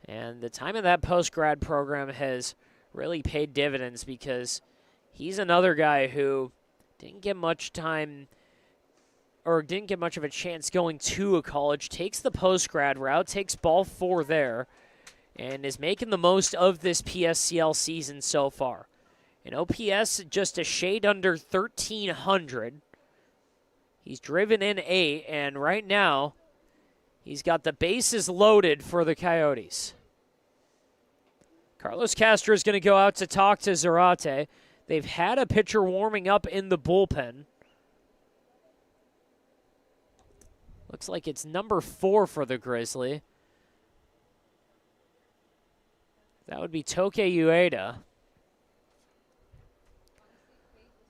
Speaker 1: And the time of that post-grad program has really paid dividends because he's another guy who didn't get much time or didn't get much of a chance going to a college, takes the post-grad route, takes ball 4 there, and is making the most of this PSCL season so far. An OPS just a shade under 1,300. He's driven in 8, and right now he's got the bases loaded for the Coyotes. Carlos Castro is going to go out to talk to Zarate. They've had a pitcher warming up in the bullpen. Looks like it's number 4 for the Grizzly. That would be Toke Ueda.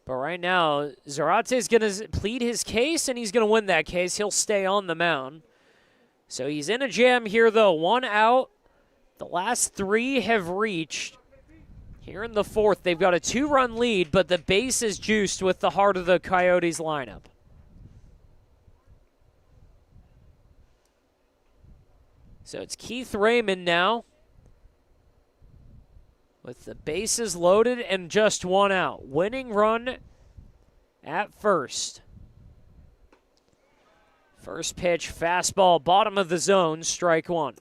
Speaker 1: But right now, Zarate is going to plead his case, and he's going to win that case. He'll stay on the mound. So he's in a jam here, though. 1 out. The last 3 have reached. Here in the 4th, they've got a 2-run lead, but the base is juiced with the heart of the Coyotes lineup. So it's Keith Raymond now with the bases loaded and just 1 out. Winning run at first. First pitch, fastball, bottom of the zone, strike 1.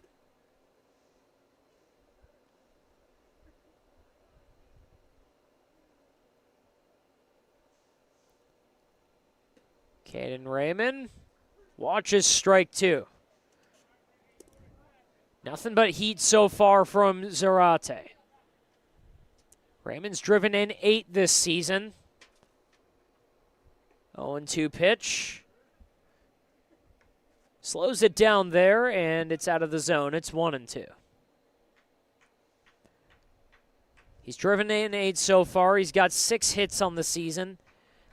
Speaker 1: Caden Raymond watches strike 2. Nothing but heat so far from Zarate. Raymond's driven in 8 this season. 0-2 pitch. Slows it down there, and it's out of the zone. It's 1-2. He's driven in 8 so far. He's got 6 hits on the season.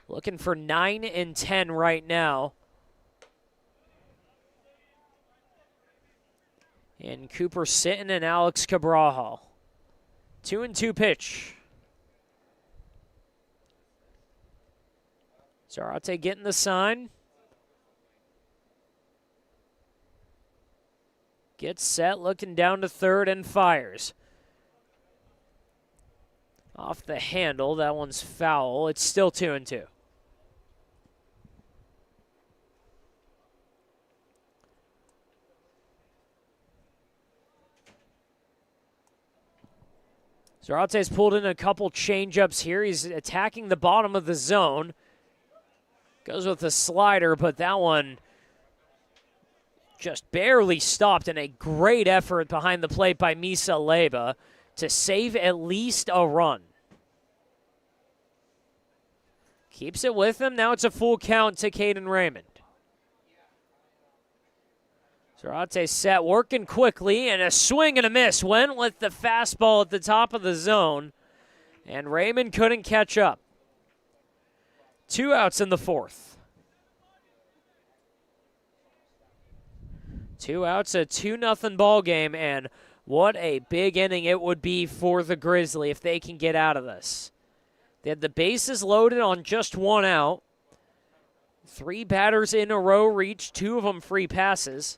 Speaker 1: Looking for 9 and 10 right now. And Cooper Sitton and Alex Cabral. 2-2 pitch. Zarate getting the sign. Gets set, looking down to third, and fires. Off the handle, that one's foul. It's still 2-2. Zarate's pulled in a couple changeups here. He's attacking the bottom of the zone. Goes with the slider, but that one just barely stopped, and a great effort behind the plate by Misa Leba to save at least a run. Keeps it with him. Now it's a full count to Caden Raymond. Zarate set, working quickly, and a swing and a miss. Went with the fastball at the top of the zone, and Raymond couldn't catch up. 2 outs in the 4th. 2 outs, a 2-0 ball game, and what a big inning it would be for the Grizzly if they can get out of this. They had the bases loaded on just 1 out. 3 batters in a row reached, 2 of them free passes.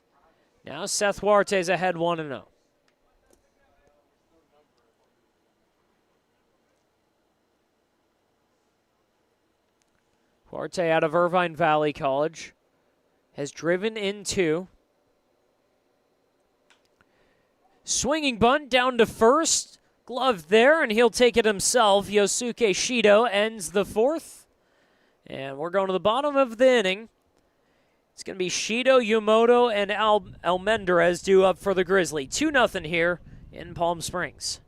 Speaker 1: Now Seth Huarte's ahead 1-0. Huarte out of Irvine Valley College has driven in 2. Swinging bunt down to first. Glove there, and he'll take it himself. Yosuke Shido ends the 4th. And we're going to the bottom of the inning. It's going to be Shido, Yumoto, and Almendarez due up for the Grizzly. 2-0 here in Palm Springs.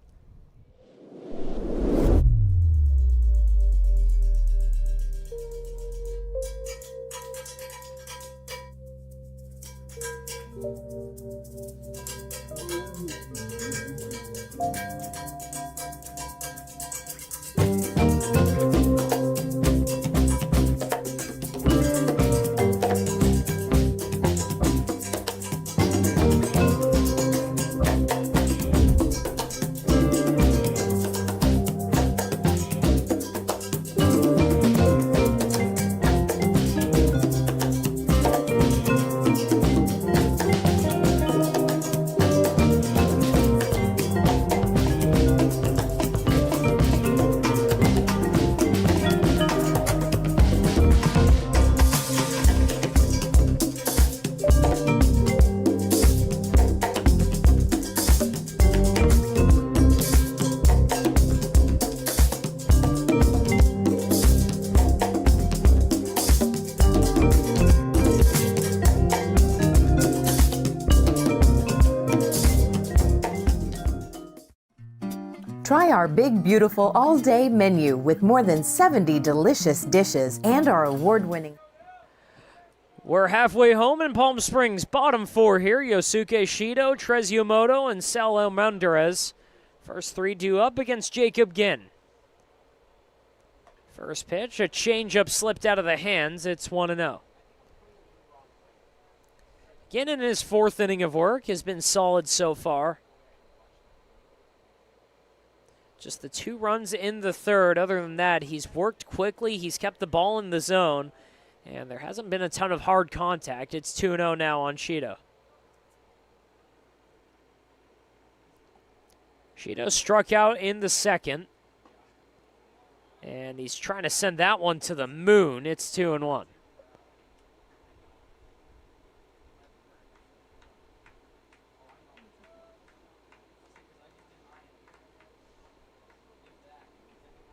Speaker 20: Try our big, beautiful all-day menu with more than 70 delicious dishes and our award-winning.
Speaker 1: We're halfway home in Palm Springs. Bottom four here, Yosuke Shido, Trez Yumoto, and Sal Almendarez. First three due up against Jacob Ginn. First pitch, a changeup slipped out of the hands. It's 1-0. Ginn in his fourth inning of work has been solid so far. Just the 2 runs in the third. Other than that, he's worked quickly. He's kept the ball in the zone. And there hasn't been a ton of hard contact. It's 2-0 now on Shido. Shido struck out in the second. And he's trying to send that one to the moon. It's 2-1.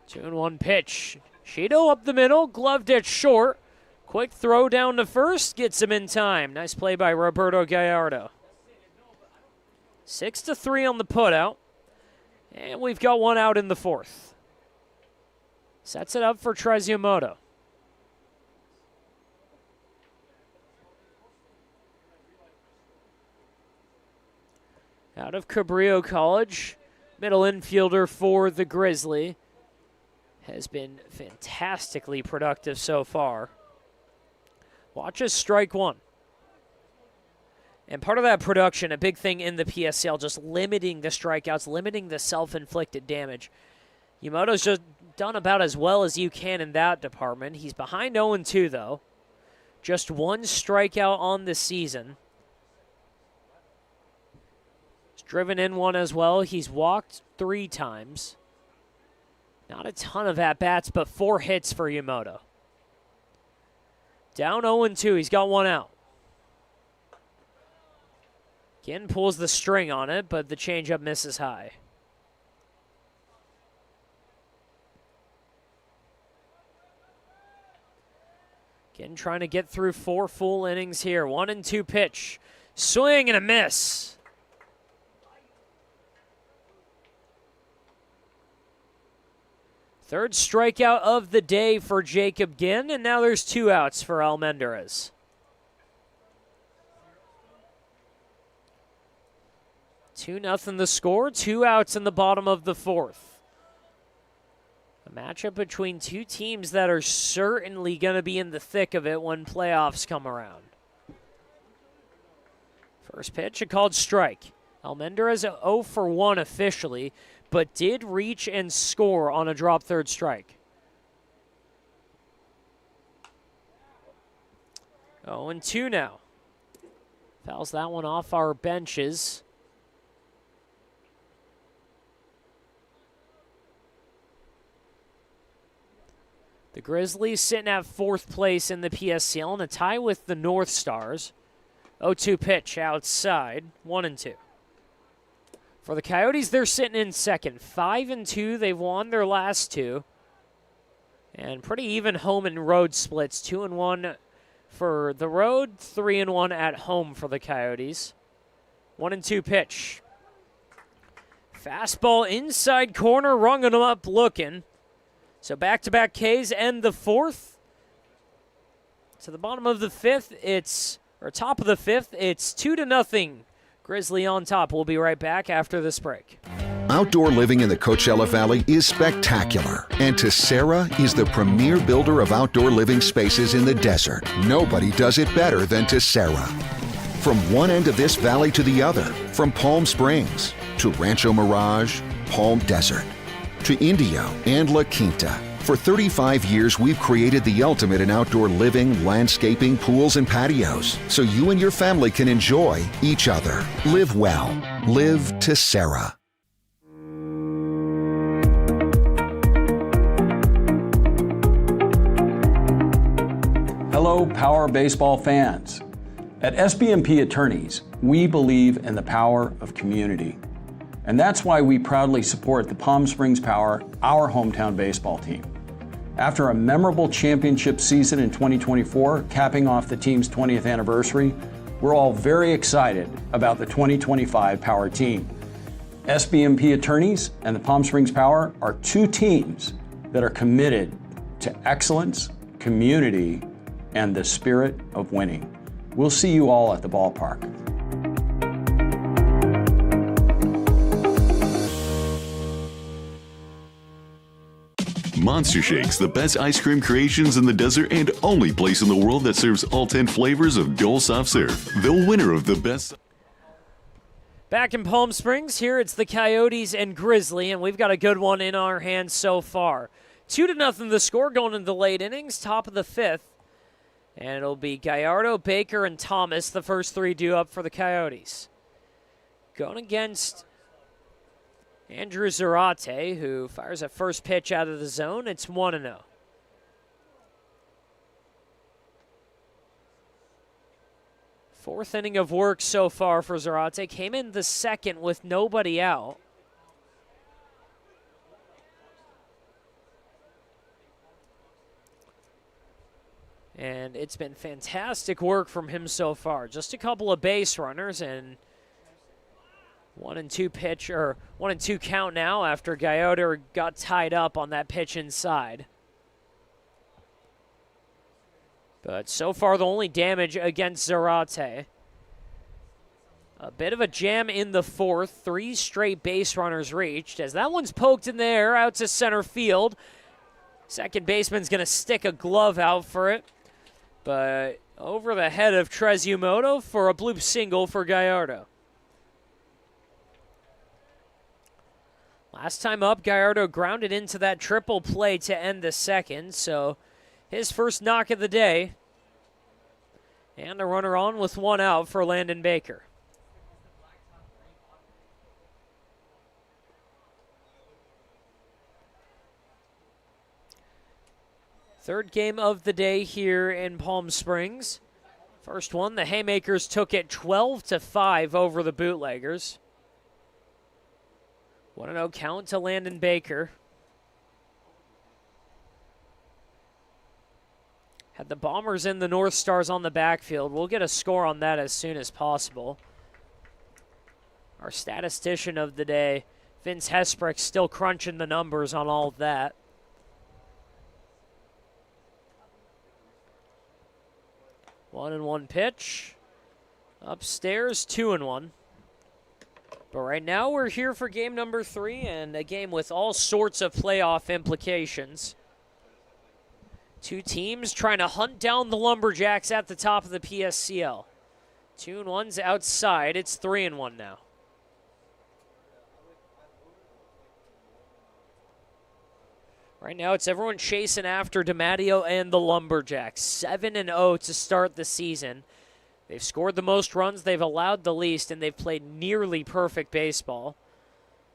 Speaker 1: Two and one pitch. Shido up the middle, gloved it short. Quick throw down to first, gets him in time. Nice play by Roberto Gallardo. 6-3 on the putout. And we've got one out in the fourth. Sets it up for Trez Yumoto. Out of Cabrillo College, middle infielder for the Grizzly. Has been fantastically productive so far. Watch us strike one. And part of that production, a big thing in the PSL, just limiting the strikeouts, limiting the self-inflicted damage. Yumoto's just done about as well as you can in that department. He's behind 0-2, though. Just 1 strikeout on the season. He's driven in 1 as well. He's walked 3 times. Not a ton of at-bats, but 4 hits for Yumoto. Down 0-2, he's got 1 out. Ginn pulls the string on it, but the changeup misses high. Ginn trying to get through 4 full innings here. 1-2 pitch. Swing and a miss. Third strikeout of the day for Jacob Ginn, and now there's 2 outs for Almendarez. 2-0 the score, 2 outs in the bottom of the fourth. A matchup between 2 teams that are certainly going to be in the thick of it when playoffs come around. First pitch, a called strike. Almendarez 0 for 1 officially, but did reach and score on a drop third strike. 0-2 now. Fouls that one off our benches. The Grizzlies sitting at 4th place in the PSCL in a tie with the North Stars. 0-2 pitch outside, 1-2. For the Coyotes, they're sitting in second. 5-2, they've won their last 2. And pretty even home and road splits. 2-1 for the road, 3-1 at home for the Coyotes. 1-2 pitch. Fastball inside corner, runging him up looking. So back-to-back Ks end the fourth. To the bottom of the fifth, top of the fifth, it's 2-0. Grizzly on top. We'll be right back after this break.
Speaker 6: Outdoor living in the Coachella Valley is spectacular, and Tessera is the premier builder of outdoor living spaces in the desert. Nobody does it better than Tessera. From one end of this valley to the other, from Palm Springs to Rancho Mirage, Palm Desert, to Indio and La Quinta. For 35 years, we've created the ultimate in outdoor living, landscaping, pools, and patios, so you and your family can enjoy each other. Live well. Live Tessera.
Speaker 21: Hello, Power Baseball fans. At SBMP Attorneys, we believe in the power of community. And that's why we proudly support the Palm Springs Power, our hometown baseball team. After a memorable championship season in 2024, capping off the team's 20th anniversary, we're all very excited about the 2025 Power team. SBMP Attorneys and the Palm Springs Power are two teams that are committed to excellence, community, and the spirit of winning. We'll see you all at the ballpark.
Speaker 13: Monster Shakes, the best ice cream creations in the desert and only place in the world that serves all 10 flavors of Dole Soft Serve. The winner of the best...
Speaker 1: Back in Palm Springs, here it's the Coyotes and Grizzly, and we've got a good one in our hands so far. 2-0 the score going into the late innings, top of the fifth. And it'll be Gallardo, Baker, and Thomas, the first three due up for the Coyotes. Going against Andrew Zarate, who fires a first pitch out of the zone. It's 1-0. Fourth inning of work so far for Zarate. Came in the second with nobody out. And it's been fantastic work from him so far. Just a couple of base runners and 1-2 count now after Gallardo got tied up on that pitch inside. But so far the only damage against Zarate. A bit of a jam in the fourth. 3 straight base runners reached as that one's poked in the air out to center field. Second baseman's going to stick a glove out for it. But over the head of Trezumoto for a bloop single for Gallardo. Last time up, Gallardo grounded into that triple play to end the second, so his first knock of the day. And a runner on with one out for Landon Baker. Third game of the day here in Palm Springs. First one, the Haymakers took it 12-5 over the Bootleggers. 1-0 count to Landon Baker. Had the Bombers and the North Stars on the backfield. We'll get a score on that as soon as possible. Our statistician of the day, Vince Hesprick, still crunching the numbers on all of that. One and one pitch. Upstairs, 2-1. But right now we're here for game number 3 and a game with all sorts of playoff implications. Two teams trying to hunt down the Lumberjacks at the top of the PSCL. 2-1's outside. It's 3-1 now. Right now, it's everyone chasing after DiMatteo and the Lumberjacks. 7-0 to start the season. They've scored the most runs, they've allowed the least, and they've played nearly perfect baseball.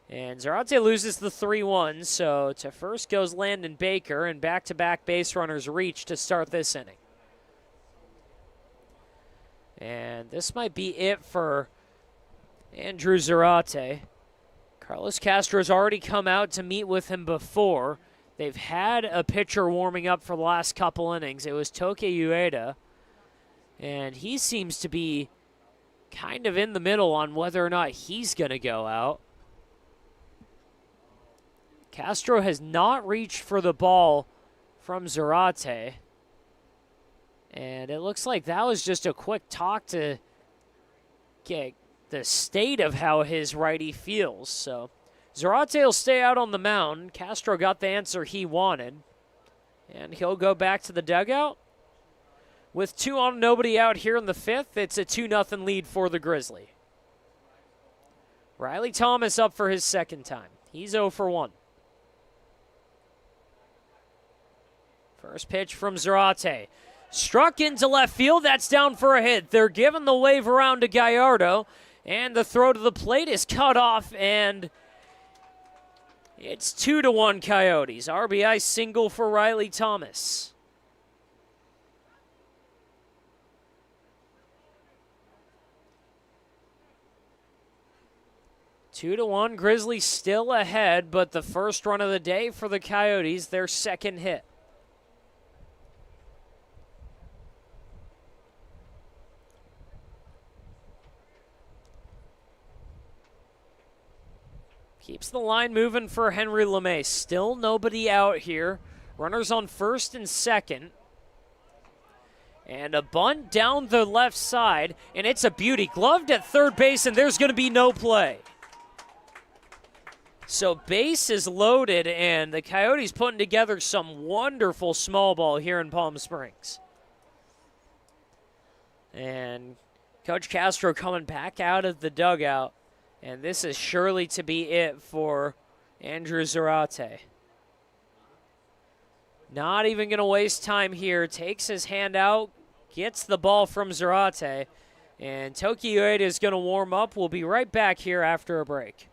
Speaker 1: And Zarate loses the 3-1, so to first goes Landon Baker, and back-to-back base runners reach to start this inning. And this might be it for Andrew Zarate. Carlos Castro's already come out to meet with him before. They've had a pitcher warming up for the last couple innings. It was Toke Ueda, and he seems to be kind of in the middle on whether or not he's going to go out. Castro has not reached for the ball from Zarate. And it looks like that was just a quick talk to get the state of how his righty feels. So Zarate will stay out on the mound. Castro got the answer he wanted. And he'll go back to the dugout. With 2 on, nobody out here in the 5th, it's a 2-0 lead for the Grizzly. Riley Thomas up for his second time. He's 0 for 1. First pitch from Zarate. Struck into left field. That's down for a hit. They're giving the wave around to Gallardo. And the throw to the plate is cut off. And it's 2-1 Coyotes. RBI single for Riley Thomas. Two to 1. Grizzlies still ahead, but the first run of the day for the Coyotes, their second hit. Keeps the line moving for Henry LeMay. Still nobody out here. Runners on first and second. And a bunt down the left side, and it's a beauty. Gloved at third base, and there's going to be no play. So base is loaded, and the Coyotes putting together some wonderful small ball here in Palm Springs. And Coach Castro coming back out of the dugout. And this is surely to be it for Andrew Zarate. Not even going to waste time here. Takes his hand out, gets the ball from Zarate. And Toke Ueda is going to warm up. We'll be right back here after a break.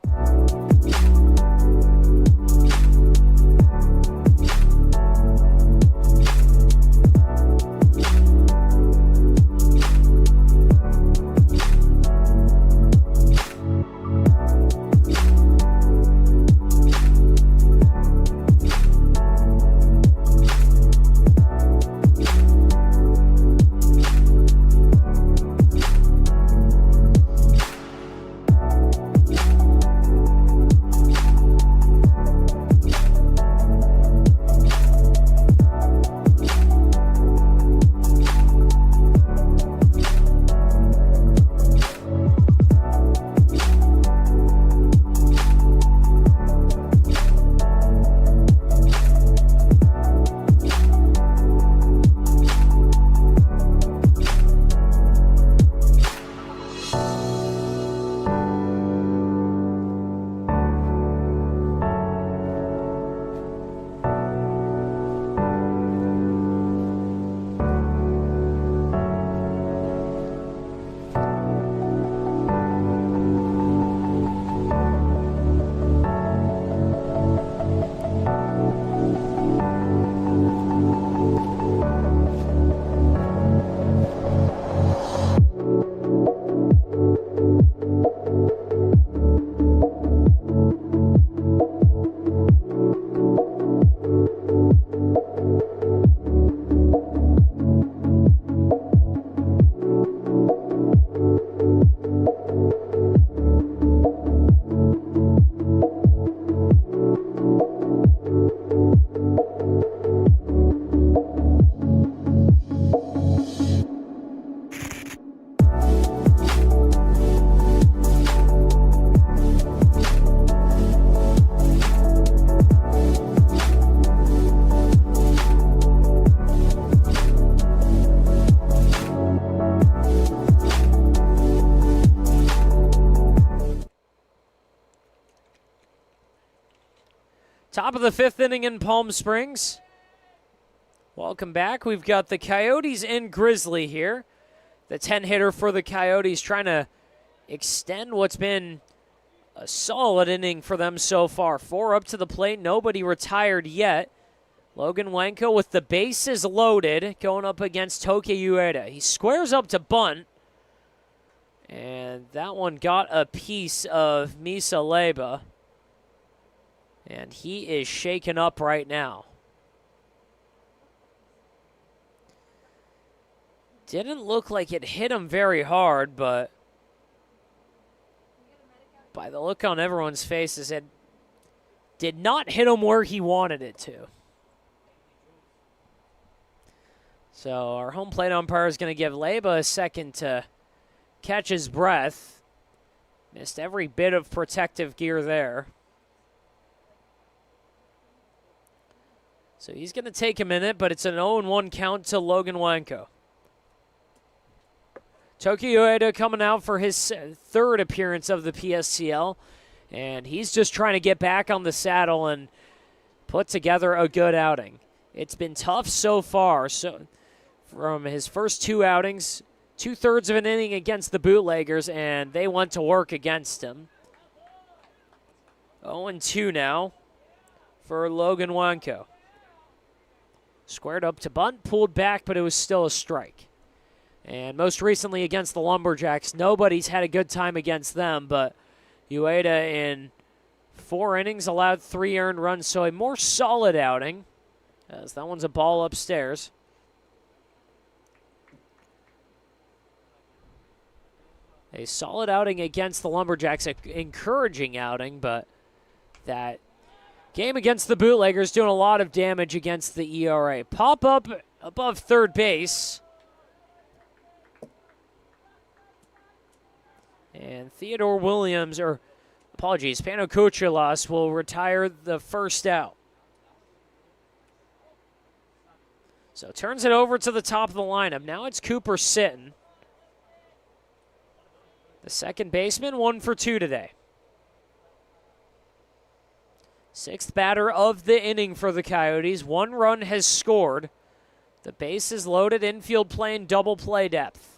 Speaker 1: Top of the 5th inning in Palm Springs. Welcome back. We've got the Coyotes and Grizzly here. The 10-hitter for the Coyotes trying to extend what's been a solid inning for them so far. 4 up to the plate. Nobody retired yet. Logan Wenko with the bases loaded going up against Toke Ueda. He squares up to bunt. And that one got a piece of Misa Leba. And he is shaken up right now. Didn't look like it hit him very hard, but by the look on everyone's faces, it did not hit him where he wanted it to. So our home plate umpire is going to give Leba a second to catch his breath. Missed every bit of protective gear there. So he's going to take a minute, but it's an 0-1 count to Logan Wanko. Toki Ueda coming out for his third appearance of the PSCL, and he's just trying to get back on the saddle and put together a good outing. It's been tough so far. So from his first two outings, 2/3 of an inning against the Bootleggers, and they went to work against him. 0-2 now for Logan Wanko. Squared up to bunt, pulled back, but it was still a strike. And most recently against the Lumberjacks, nobody's had a good time against them, but Ueda in 4 innings allowed 3 earned runs, so a more solid outing, as that one's a ball upstairs. A solid outing against the Lumberjacks, an encouraging outing, but that game against the Bootleggers doing a lot of damage against the ERA. Pop up above third base. And Theodore Williams, or apologies, Pano Kuchelas will retire the first out. So turns it over to the top of the lineup. Now it's Cooper sitting. The second baseman, 1 for 2 today. 6th batter of the inning for the Coyotes. 1 run has scored. The base is loaded, infield playing double play depth.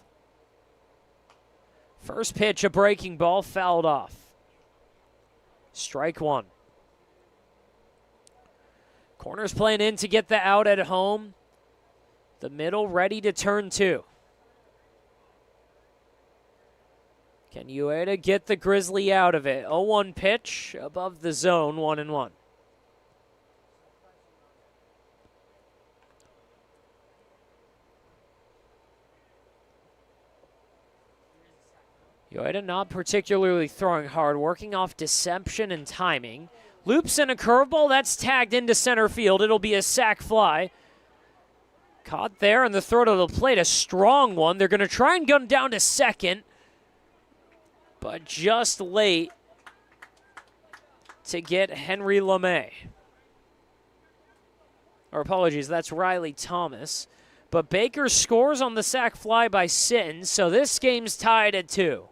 Speaker 1: First pitch, a breaking ball, fouled off. Strike 1. Corner's playing in to get the out at home. The middle ready to turn 2. Can Ueda get the Grizzly out of it? 0-1 pitch above the zone, 1-1. Ueda not particularly throwing hard, working off deception and timing. Loops in a curveball, that's tagged into center field. It'll be a sac fly. Caught there in the throw to the plate, a strong one. They're going to try and gun down to second, but just late to get Henry LeMay. Or apologies, that's Riley Thomas. But Baker scores on the sac fly by Sitton, so this game's tied at 2.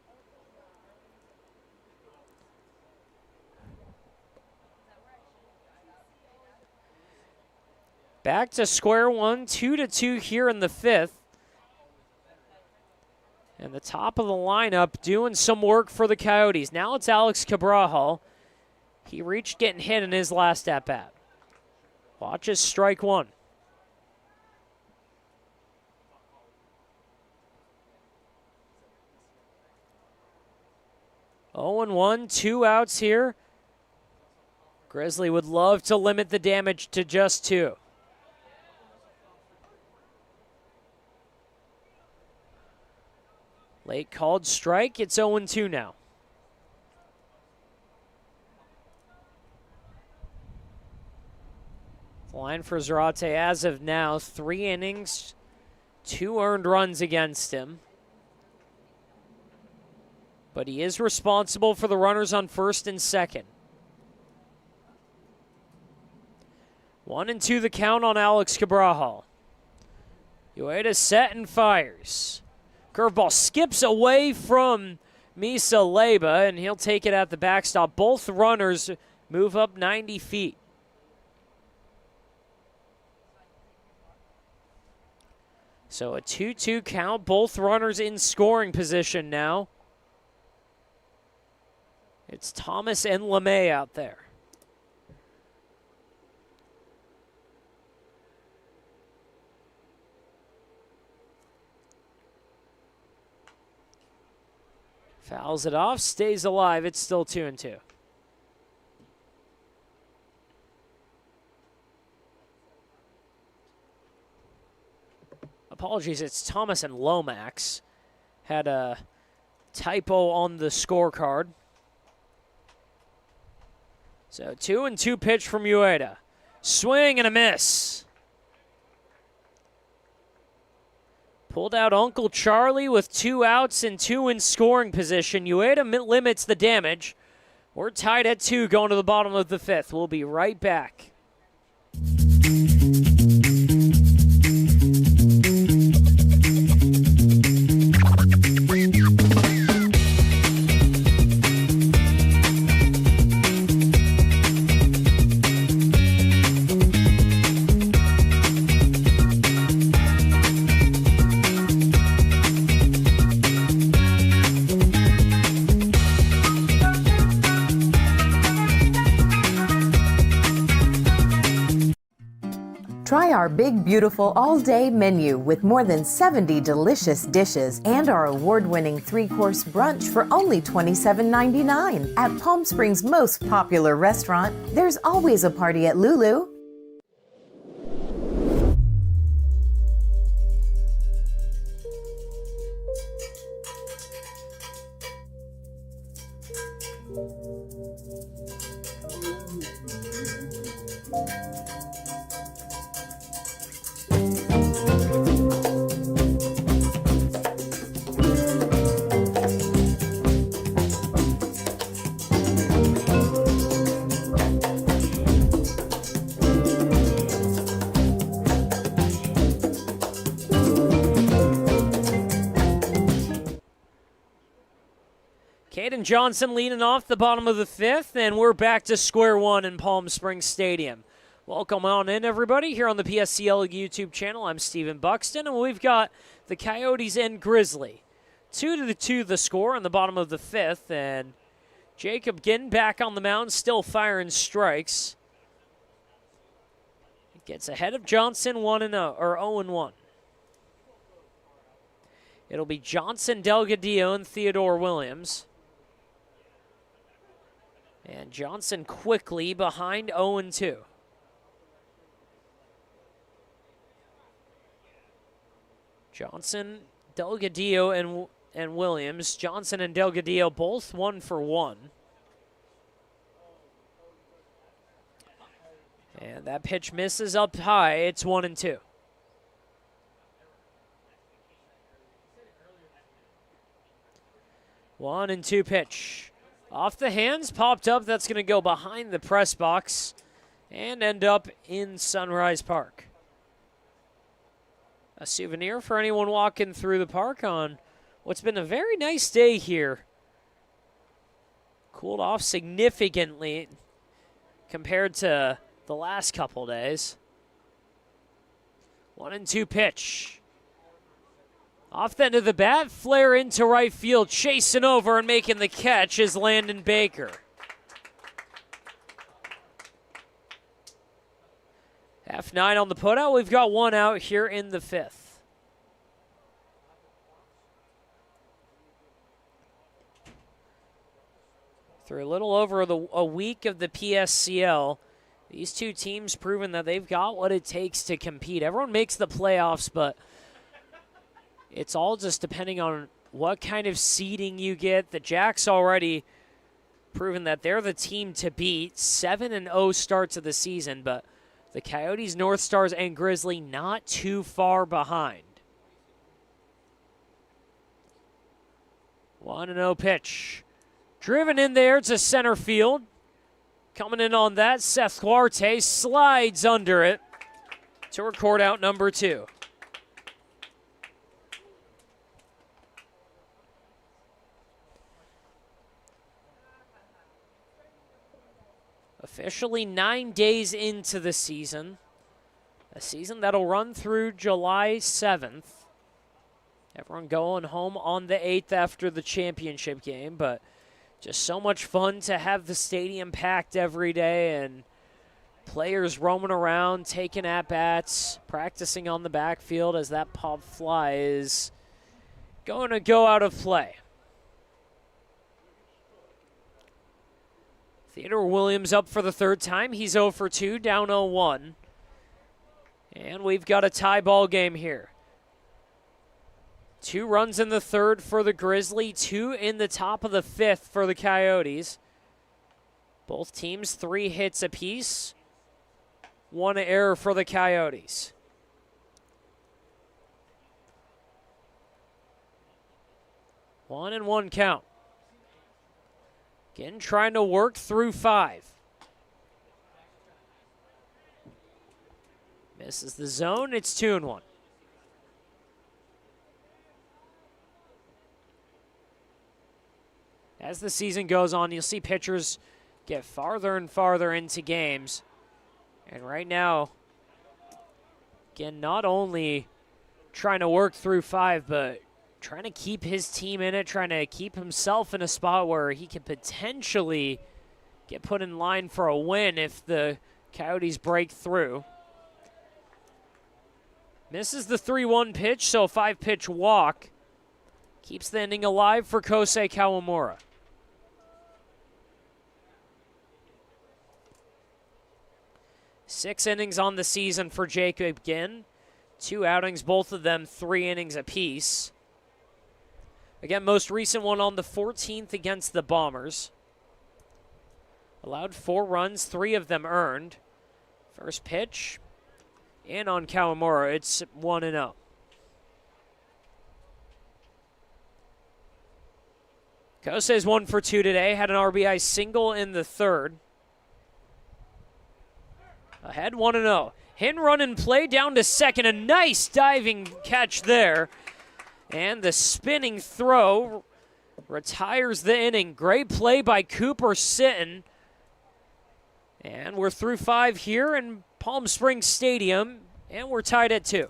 Speaker 1: Back to square one, 2-2 here in the 5th. And the top of the lineup doing some work for the Coyotes. Now it's Alex Cabrajal. He reached getting hit in his last at-bat. Watches strike 1. Oh and 1, 2 outs here. Grizzly would love to limit the damage to just 2. Late called strike. It's 0-2 now. The line for Zarate as of now, 3 innings, 2 earned runs against him. But he is responsible for the runners on first and second. 1-2 the count on Alex Cabrajal. Ueda set and fires. Curveball skips away from Misa Leba, and he'll take it at the backstop. Both runners move up 90 feet. So a 2-2 count. Both runners in scoring position now. It's Thomas and LeMay out there. Fouls it off, stays alive. It's still 2-2. apologies, it's Thomas and Lomax. Had a typo on the scorecard. So 2-2 pitch from Ueda. Swing and a miss. Pulled out Uncle Charlie with 2 outs and 2 in scoring position. Ueda limits the damage. We're tied at 2 going to the bottom of the 5th. We'll be right back.
Speaker 20: Try our big, beautiful all-day menu with more than 70 delicious dishes and our award-winning 3-course brunch for only $27.99. At Palm Springs' most popular restaurant, there's always a party at Lulu.
Speaker 1: Caden Johnson leading off the bottom of the 5th, and we're back to square one in Palm Springs Stadium. Welcome on in, everybody, here on the PSCL YouTube channel. I'm Stephen Buxton, and we've got the Coyotes and Grizzly. 2-2 the score on the bottom of the 5th, and Jacob Ginn back on the mound, still firing strikes. Gets ahead of Johnson 0-1. It'll be Johnson, Delgadillo, and Theodore Williams. And Johnson quickly behind 0-2. Johnson, Delgadillo, and Williams. Johnson and Delgadillo both 1 for 1. And that pitch misses up high. It's 1-2. One and two pitch. Off the hands, popped up. That's going to go behind the press box and end up in Sunrise Park. A souvenir for anyone walking through the park on what's been a very nice day here. Cooled off significantly compared to the last couple days. 1-2 pitch. Off the end of the bat, flare into right field, chasing over and making the catch is Landon Baker. F9 on the putout. We've got 1 out here in the 5th. Through a little over a week of the PSCL, these two teams proven that they've got what it takes to compete. Everyone makes the playoffs, but it's all just depending on what kind of seeding you get. The Jacks already proven that they're the team to beat. 7-0 start to the season, but the Coyotes, North Stars, and Grizzly not too far behind. 1-0 pitch. Driven in there to center field. Coming in on that, Seth Duarte slides under it to record out number 2. Officially 9 days into the season, a season that'll run through July 7th. Everyone going home on the 8th after the championship game, but just so much fun to have the stadium packed every day and players roaming around, taking at-bats, practicing on the backfield as that pop fly is going to go out of play. Theodore Williams up for the 3rd time. He's 0 for 2, down 0-1. And we've got a tie ball game here. 2 runs in the third for the Grizzly, 2 in the top of the 5th for the Coyotes. Both teams 3 hits apiece. 1 error for the Coyotes. One and one count. Again, trying to work through 5. Misses the zone. It's 2-1. As the season goes on, you'll see pitchers get farther and farther into games. And right now, again, not only trying to work through 5, but trying to keep his team in it, trying to keep himself in a spot where he could potentially get put in line for a win if the Coyotes break through. Misses the 3-1 pitch, so a 5-pitch walk. Keeps the inning alive for Kosei Kawamura. Six innings on the season for Jacob Ginn. 2 outings, both of them 3 innings apiece. Again, most recent one on the 14th against the Bombers. Allowed 4 runs, 3 of them earned. First pitch, and on Kawamura, it's 1-0. Kosei's 1 for 2 today, had an RBI single in the third. Ahead 1-0. Hit and run and play down to second. A nice diving catch there. And the spinning throw retires the inning. Great play by Cooper Sitton. And we're through 5 here in Palm Springs Stadium, and we're tied at 2.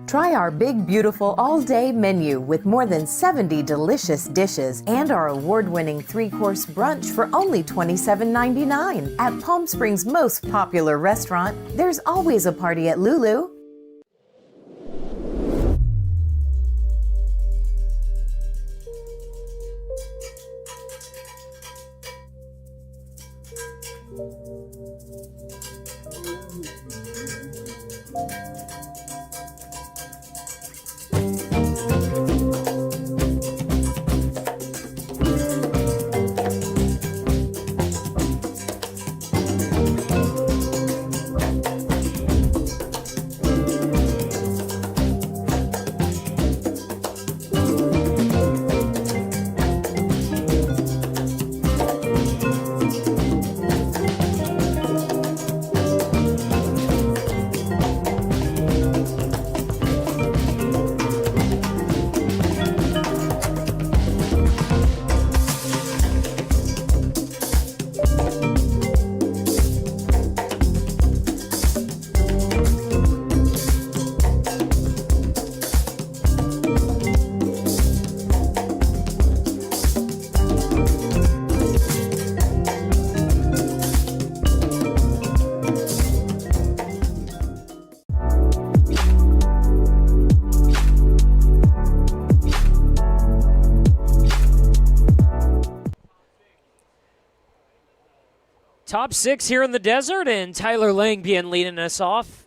Speaker 20: Try our big, beautiful all-day menu with more than 70 delicious dishes and our award-winning 3-course brunch for only $27.99. At Palm Springs' most popular restaurant, there's always a party at Lulu. Top 6 here in the desert, and Tyler Langbian leading us off.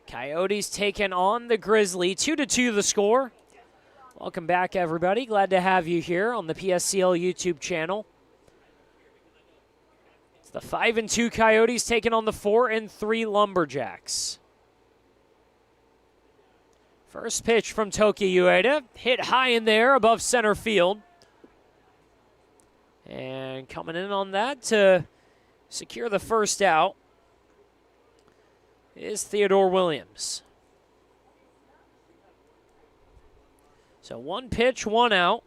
Speaker 20: Coyotes taking on the Grizzly. 2-2 the score. Welcome back, everybody. Glad to have you here on the PSCL YouTube channel. It's the 5-2 Coyotes taking on the 4-3 Lumberjacks. First pitch from Toki Ueda. Hit high in there above center field. And coming in on that to secure the first out is Theodore Williams. So 1 pitch, 1 out.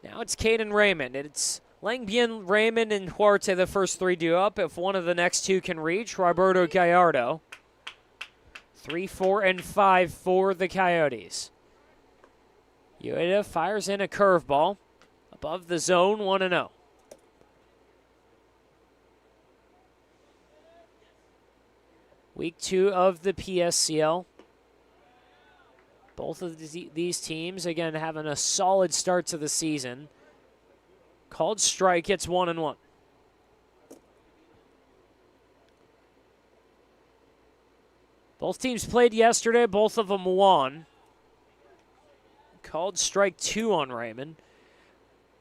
Speaker 20: Now it's Caden Raymond. It's Langbian, Raymond, and Huarte, the first 3 due up. If one of the next 2 can reach, Roberto Gallardo.
Speaker 1: 3, 4, and 5 for the Coyotes. Ueda fires in a curveball above the zone, 1-0. Week 2 of the PSCL. Both of these teams, again, having a solid start to the season. Called strike, it's 1-1. Both teams played yesterday. Both of them won. Called strike 2 on Raymond.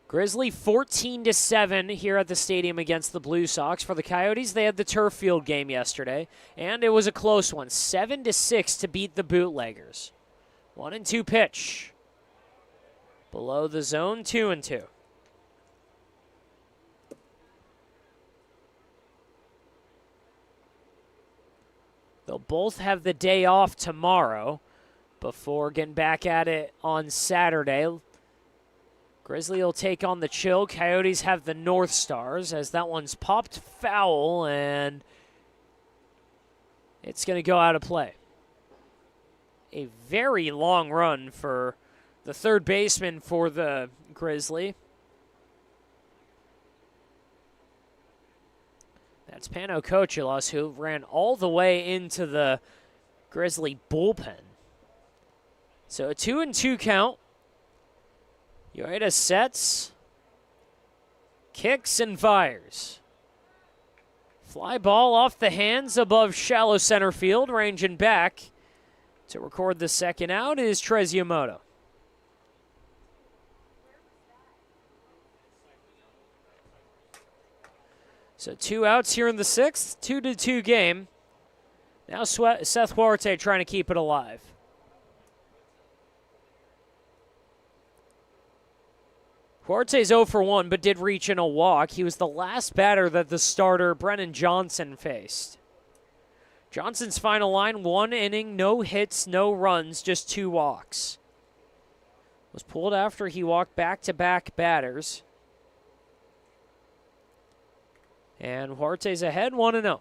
Speaker 1: Grizzly 14-7 here at the stadium against the Blue Sox. For the Coyotes, they had the turf field game yesterday, and it was a close one, 7-6 to beat the Bootleggers. 1-2 pitch. Below the zone, 2-2. They'll both have the day off tomorrow before getting back at it on Saturday. Grizzly will take on the Chill. Coyotes have the North Stars as that one's popped foul, and it's going to go out of play. A very long run for the third baseman for the Grizzly. That's Pano Kochilas, who ran all the way into the Grizzly bullpen. So a 2-2 count. Ueda sets, kicks, and fires. Fly ball off the hands above shallow center field, ranging back to record the second out is Trez Yamamoto. So 2 outs here in the 6th, 2-2 game. Now Seth Huarte trying to keep it alive. Huarte's 0 for 1, but did reach in a walk. He was the last batter that the starter, Brennan Johnson, faced. Johnson's final line, 1 inning, no hits, no runs, just 2 walks. Was pulled after he walked back-to-back batters. And Huarte's ahead, 1-0.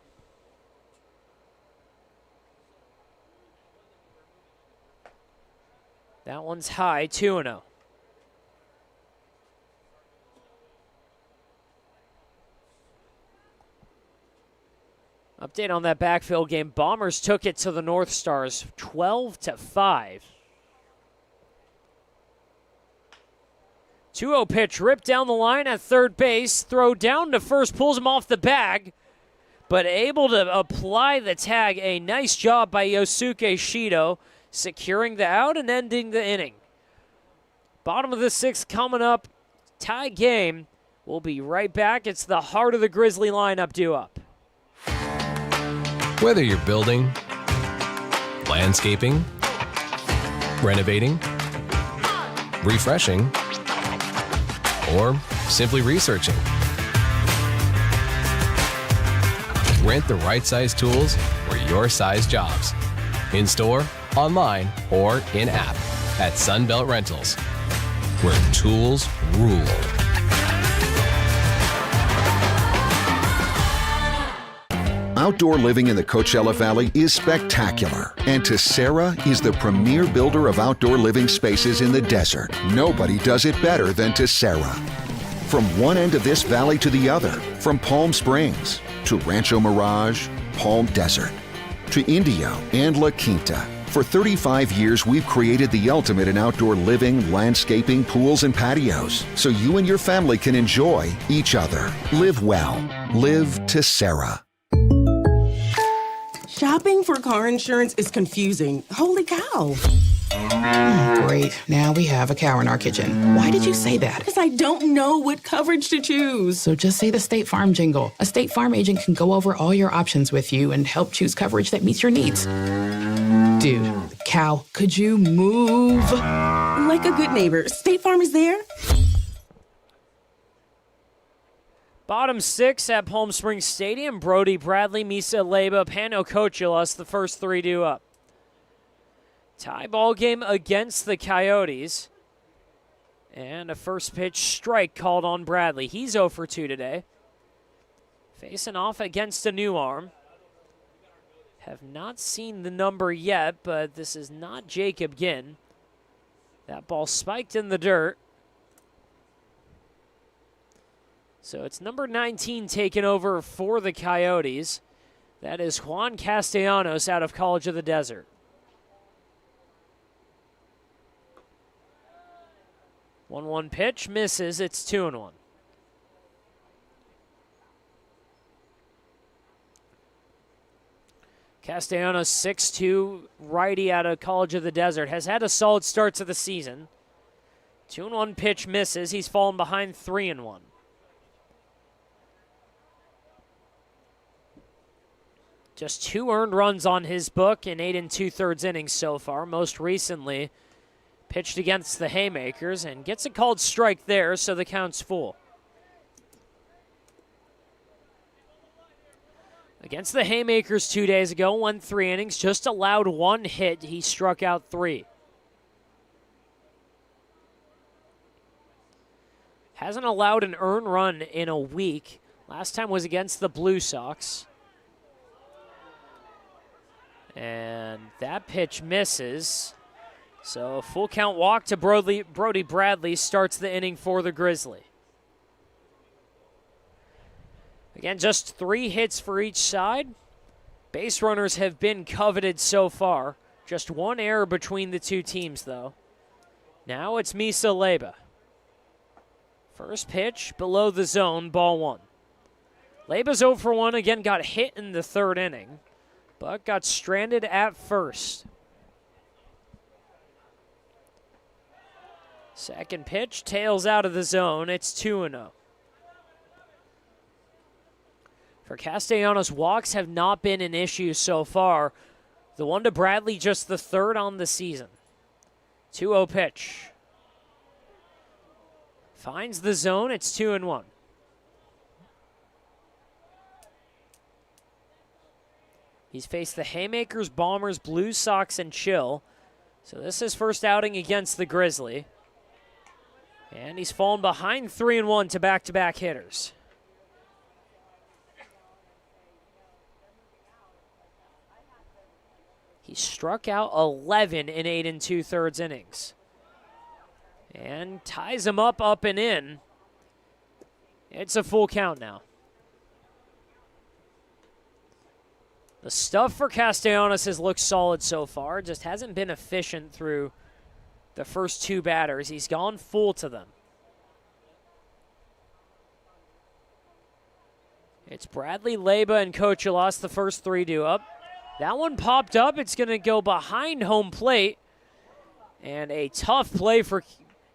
Speaker 1: That one's high, 2-0. Update on that backfield game. Bombers took it to the North Stars, 12-5. 2-0 pitch, ripped down the line at third base. Throw down to first, pulls him off the bag, but able to apply the tag. A nice job by Yosuke Shido, securing the out and ending the inning. Bottom of the 6th coming up. Tie game. We'll be right back. It's the heart of the Grizzly lineup due up.
Speaker 2: Whether you're building, landscaping, renovating, refreshing, or simply researching, rent the right size tools for your size jobs. In store, online, or in app at Sunbelt Rentals, where tools rule.
Speaker 6: Outdoor living in the Coachella Valley is spectacular, and Tessera is the premier builder of outdoor living spaces in the desert. Nobody does it better than Tessera. From one end of this valley to the other, from Palm Springs to Rancho Mirage, Palm Desert, to Indio and La Quinta. For 35 years, we've created the ultimate in outdoor living, landscaping, pools, and patios, so you and your family can enjoy each other. Live well. Live Tessera.
Speaker 18: Shopping for car insurance is confusing. Holy cow.
Speaker 19: Great. Now we have a cow in our kitchen. Why did you say that?
Speaker 18: Because I don't know what coverage to choose.
Speaker 19: So just say the State Farm jingle. A State Farm agent can go over all your options with you and help choose coverage that meets your needs. Dude, cow, could you move?
Speaker 18: Like a good neighbor, State Farm is there.
Speaker 1: Bottom 6 at Palm Springs Stadium. Brody, Bradley, Misa, Leba, Pano Kochilas, the first 3 due up. Tie ball game against the Coyotes. And a first pitch strike called on Bradley. He's 0 for 2 today. Facing off against a new arm. Have not seen the number yet, but this is not Jacob Ginn. That ball spiked in the dirt. So it's number 19 taken over for the Coyotes. That is Juan Castellanos out of College of the Desert. 1-1 pitch, misses. It's 2-1. Castellanos, 6'2", righty out of College of the Desert, has had a solid start to the season. 2-1 pitch misses. He's fallen behind 3-1. Just 2 earned runs on his book in 8 2/3 innings so far. Most recently, pitched against the Haymakers and gets a called strike there, so the count's full. Against the Haymakers 2 days ago, won 3 innings, just allowed 1 hit. He struck out 3. Hasn't allowed an earned run in a week. Last time was against the Blue Sox. And that pitch misses. So a full count walk to Brody Bradley starts the inning for the Grizzly. Again, just 3 hits for each side. Base runners have been coveted so far. Just 1 error between the 2 teams, though. Now it's Misa Leba. First pitch below the zone, ball 1. Leba's 0 for 1, again got hit in the 3rd inning, but got stranded at first. Second pitch, tails out of the zone. It's 2-0. For Castellanos, walks have not been an issue so far. The one to Bradley, just the 3rd on the season. 2-0 pitch. Finds the zone. It's 2-1. He's faced the Haymakers, Bombers, Blue Sox, and Chill. So this is his first outing against the Grizzly. And he's fallen behind 3-1 to back-to-back hitters. He struck out 11 in 8 2/3 innings. And ties him up and in. It's a full count now. The stuff for Castellanos has looked solid so far, just hasn't been efficient through the first 2 batters. He's gone full to them. It's Bradley, Leba, and Cocholas, the first 3 due up. That one popped up. It's going to go behind home plate. And a tough play for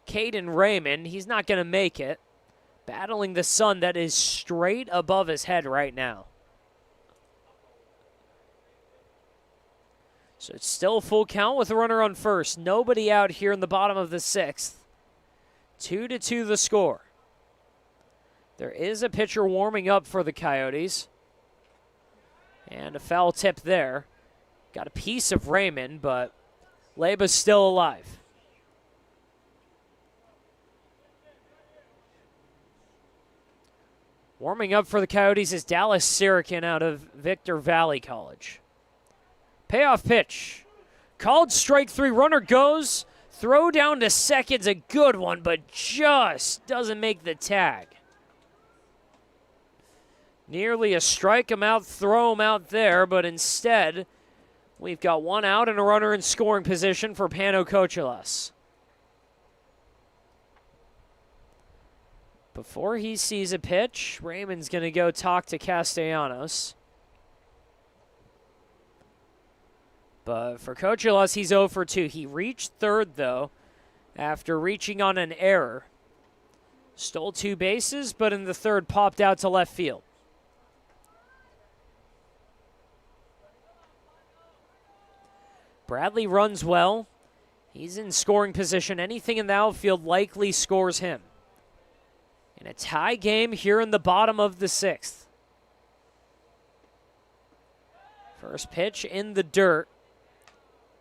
Speaker 1: Caden Raymond. He's not going to make it. Battling the sun that is straight above his head right now. So it's still a full count with a runner on first. Nobody out here in the bottom of the 6th. 2-2 the score. There is a pitcher warming up for the Coyotes. And a foul tip there. Got a piece of Raymond, but Leba's still alive. Warming up for the Coyotes is Dallas Sirikin out of Victor Valley College. Payoff pitch. Called strike 3. Runner goes. Throw down to second's a good one, but just doesn't make the tag. Nearly a strike him out, throw him out there, but instead, we've got 1 out and a runner in scoring position for Pano Cocholas. Before he sees a pitch, Raymond's going to go talk to Castellanos. But for Cocholas, he's 0 for 2. He reached 3rd, though, after reaching on an error. Stole 2 bases, but in the 3rd popped out to left field. Bradley runs well. He's in scoring position. Anything in the outfield likely scores him. In a tie game here in the bottom of the 6th. First pitch in the dirt.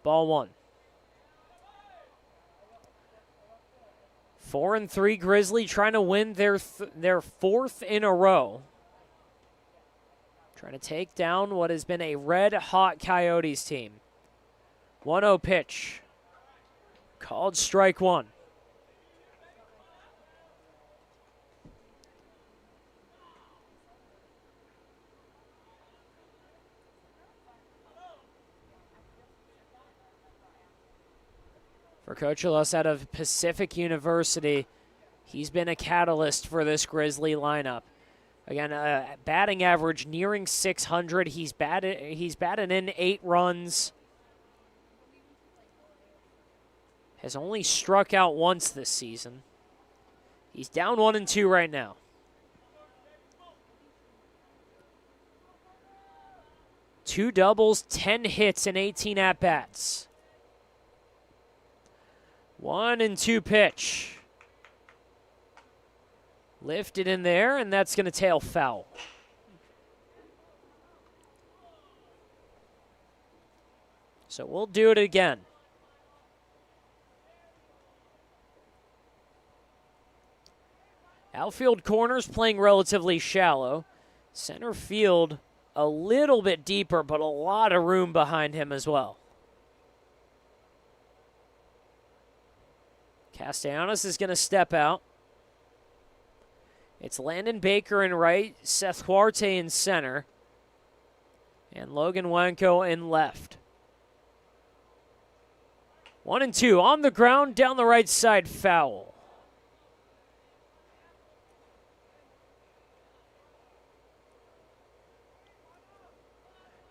Speaker 1: Ball 1. 4-3 Grizzly trying to win their 4th in a row. Trying to take down what has been a red-hot Coyotes team. 1-0 pitch. Called strike one. For Coach Ulis out of Pacific University, he's been a catalyst for this Grizzly lineup. Again, batting average nearing 600. He's batted in 8 runs. Has only struck out once this season. He's down 1-2 right now. Two doubles, 10 hits, and 18 at-bats. 1-2 pitch. Lifted in there, and that's going to tail foul. So we'll do it again. Outfield corners playing relatively shallow. Center field a little bit deeper, but a lot of room behind him as well. Castellanos is going to step out. It's Landon Baker in right, Seth Huarte in center, and Logan Wanko in left. 1-2 on the ground, down the right side, foul.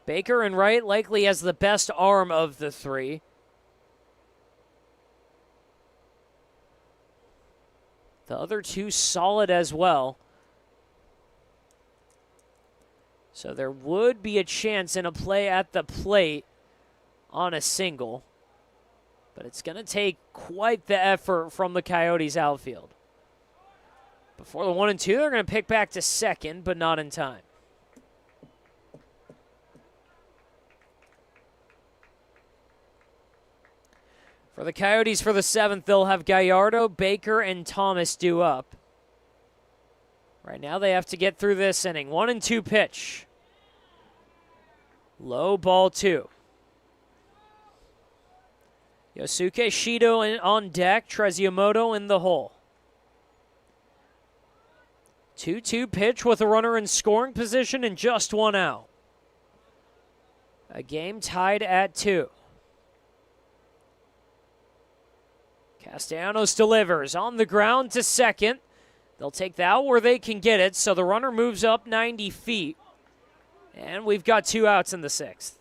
Speaker 1: Baker in right likely has the best arm of the three. The other two solid as well. So there would be a chance in a play at the plate on a single. But it's going to take quite the effort from the Coyotes outfield. Before the 1-2, they're going to pick back to second, but not in time. For the Coyotes for the 7th, they'll have Gallardo, Baker, and Thomas due up. Right now they have to get through this inning. 1-2 pitch. Low ball 2. Yosuke Shido on deck, Treziamoto in the hole. 2-2 pitch with a runner in scoring position and just 1 out. A game tied at 2. Castellanos delivers on the ground to second. They'll take that out where they can get it, so the runner moves up 90 feet. And we've got 2 outs in the 6th.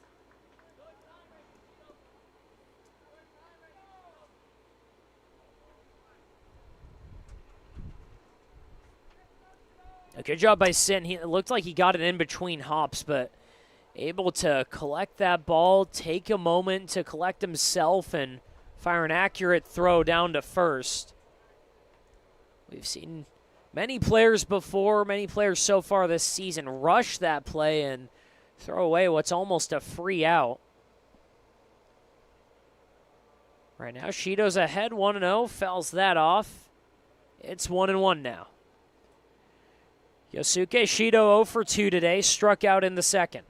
Speaker 1: A good job by Sin. It looked like he got it in between hops, but able to collect that ball, take a moment to collect himself, and fire an accurate throw down to first. We've seen many players before, many players so far this season rush that play and throw away what's almost a free out. Right now, Shido's ahead 1-0, fouls that off. It's 1-1 now. Yosuke Shido 0 for 2 today, struck out in the 2nd.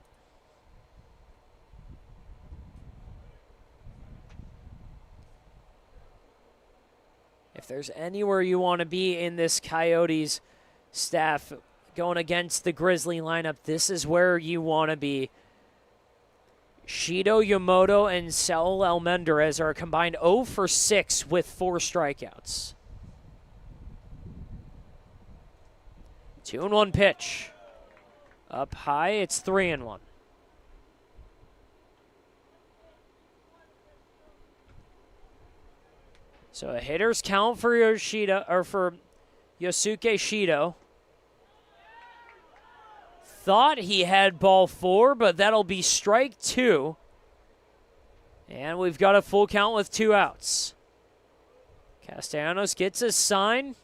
Speaker 1: If there's anywhere you want to be in this Coyotes staff going against the Grizzly lineup, this is where you want to be. Shido, Yamamoto, and Saul Almendarez are combined 0 for 6 with 4 strikeouts. 2-1 pitch. Up high, it's 3-1. So a hitter's count for Yosuke Shido. Thought he had ball 4, but that'll be strike 2. And we've got a full count with 2 outs. Castellanos gets his sign,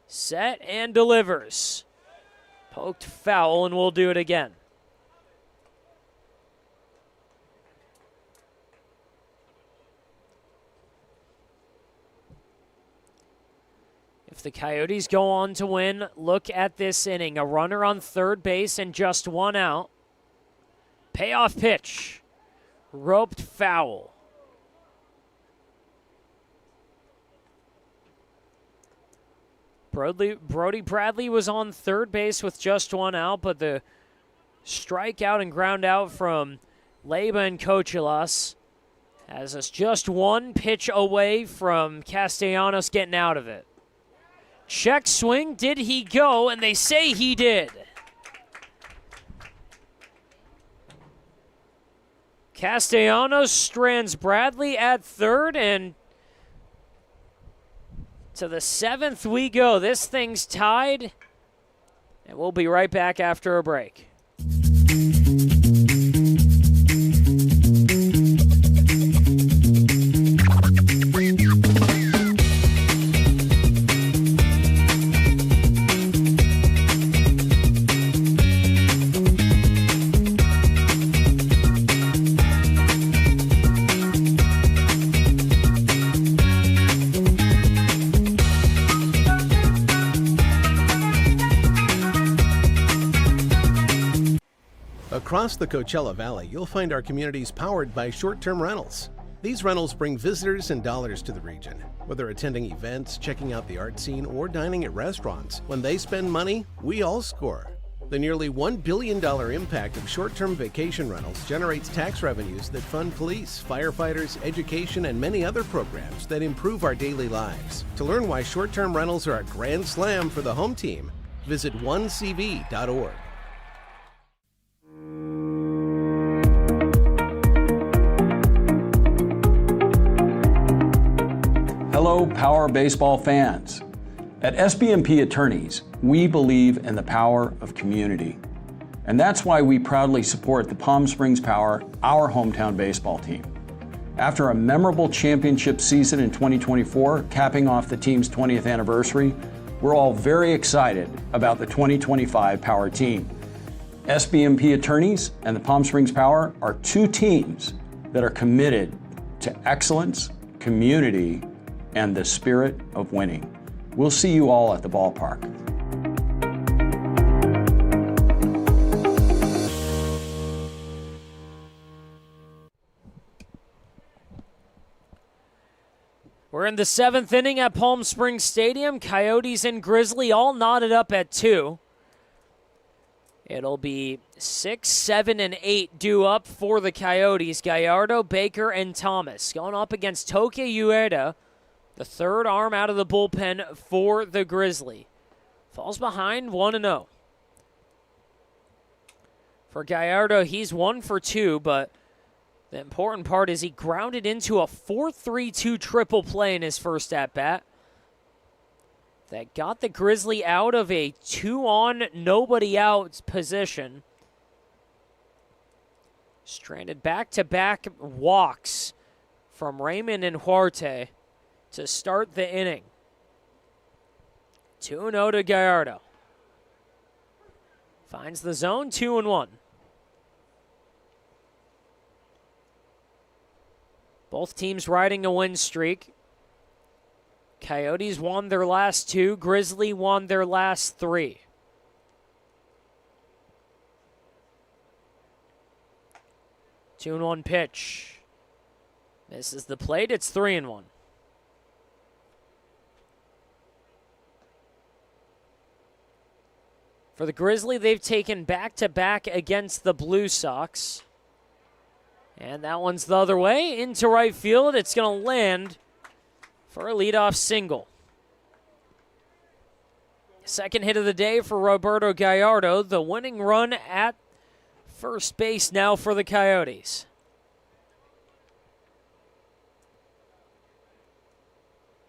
Speaker 1: set, and delivers. Poked foul, and we'll do it again. If the Coyotes go on to win, look at this inning. A runner on third base and just 1 out. Payoff pitch. Roped foul. Brody Bradley was on third base with just one out, but the strikeout and ground out from Leyba and Cochilas has us just one pitch away from Castellanos getting out of it. Check swing, did he go? And they say he did. Castellanos strands Bradley at third, and to the seventh we go. This thing's tied, and we'll be right back after a break.
Speaker 17: Across the Coachella Valley, you'll find our communities powered by short-term rentals. These rentals bring visitors and dollars to the region. Whether attending events, checking out the art scene, or dining at restaurants, when they spend money, we all score. The nearly $1 billion impact of short-term vacation rentals generates tax revenues that fund police, firefighters, education, and many other programs that improve our daily lives. To learn why short-term rentals are a grand slam for the home team, visit onecv.org.
Speaker 21: Hello, Power Baseball fans. At SBMP Attorneys, we believe in the power of community. And that's why we proudly support the Palm Springs Power, our hometown baseball team. After a memorable championship season in 2024, capping off the team's 20th anniversary, we're all very excited about the 2025 Power team. SBMP Attorneys and the Palm Springs Power are two teams that are committed to excellence, community, and the spirit of winning. We'll see you all at the ballpark.
Speaker 1: We're in the seventh inning at Palm Springs Stadium. Coyotes and Grizzly all knotted up at 2. It'll be 6, 7, and 8 due up for the Coyotes. Gallardo, Baker, and Thomas going up against Toke Ueda, the third arm out of the bullpen for the Grizzly. Falls behind 1-0. For Gallardo, he's 1 for 2, but the important part is he grounded into a 4-3-2 triple play in his first at-bat that got the Grizzly out of a 2-on, nobody-out position. Stranded back-to-back walks from Raymond and Huarte to start the inning. 2-0 to Gallardo. Finds the zone, 2-1. Both teams riding a win streak. Coyotes won their last 2. Grizzly won their last 3. Two and 1 pitch. Misses the plate. It's 3-1. For the Grizzly, they've taken back-to-back against the Blue Sox. And that one's the other way into right field. It's going to land for a leadoff single. Second hit of the day for Roberto Gallardo. The winning run at first base now for the Coyotes.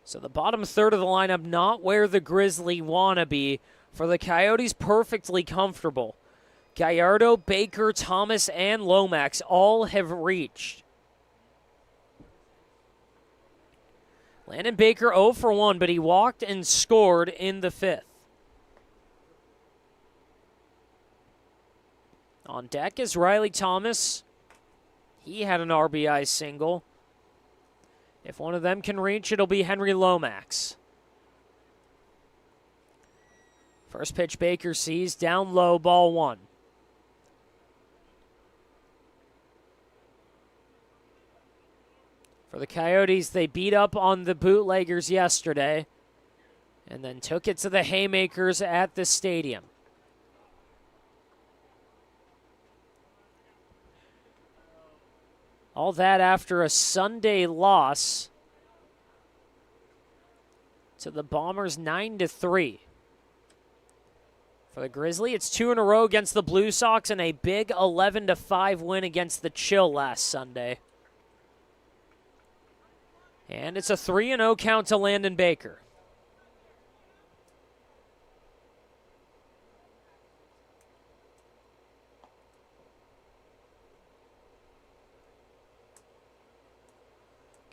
Speaker 1: So the bottom third of the lineup not where the Grizzly want to be. For the Coyotes, perfectly comfortable. Gallardo, Baker, Thomas, and Lomax all have reached. Landon Baker 0 for 1, but he walked and scored in the 5th. On deck is Riley Thomas. He had an RBI single. If one of them can reach, it'll be Henry Lomax. First pitch Baker sees, down low, ball 1. For the Coyotes, they beat up on the Bootleggers yesterday and then took it to the Haymakers at the stadium. All that after a Sunday loss to the Bombers 9-3. For the Grizzly, it's 2 in a row against the Blue Sox and a big 11-5 win against the Chill last Sunday. And it's a 3-0 count to Landon Baker.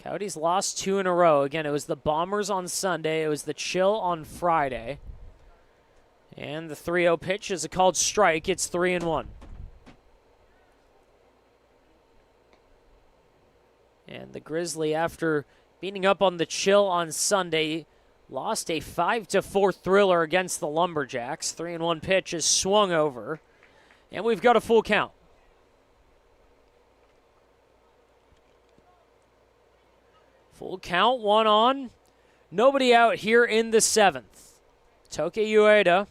Speaker 1: Coyotes lost 2 in a row. Again, it was the Bombers on Sunday. It was the Chill on Friday. And the 3-0 pitch is a called strike. It's 3-1. And the Grizzly, after beating up on the Chill on Sunday, lost a 5-4 thriller against the Lumberjacks. 3-1 pitch is swung over. And we've got a full count. Full count, 1 on. Nobody out here in the 7th. Toke Ueda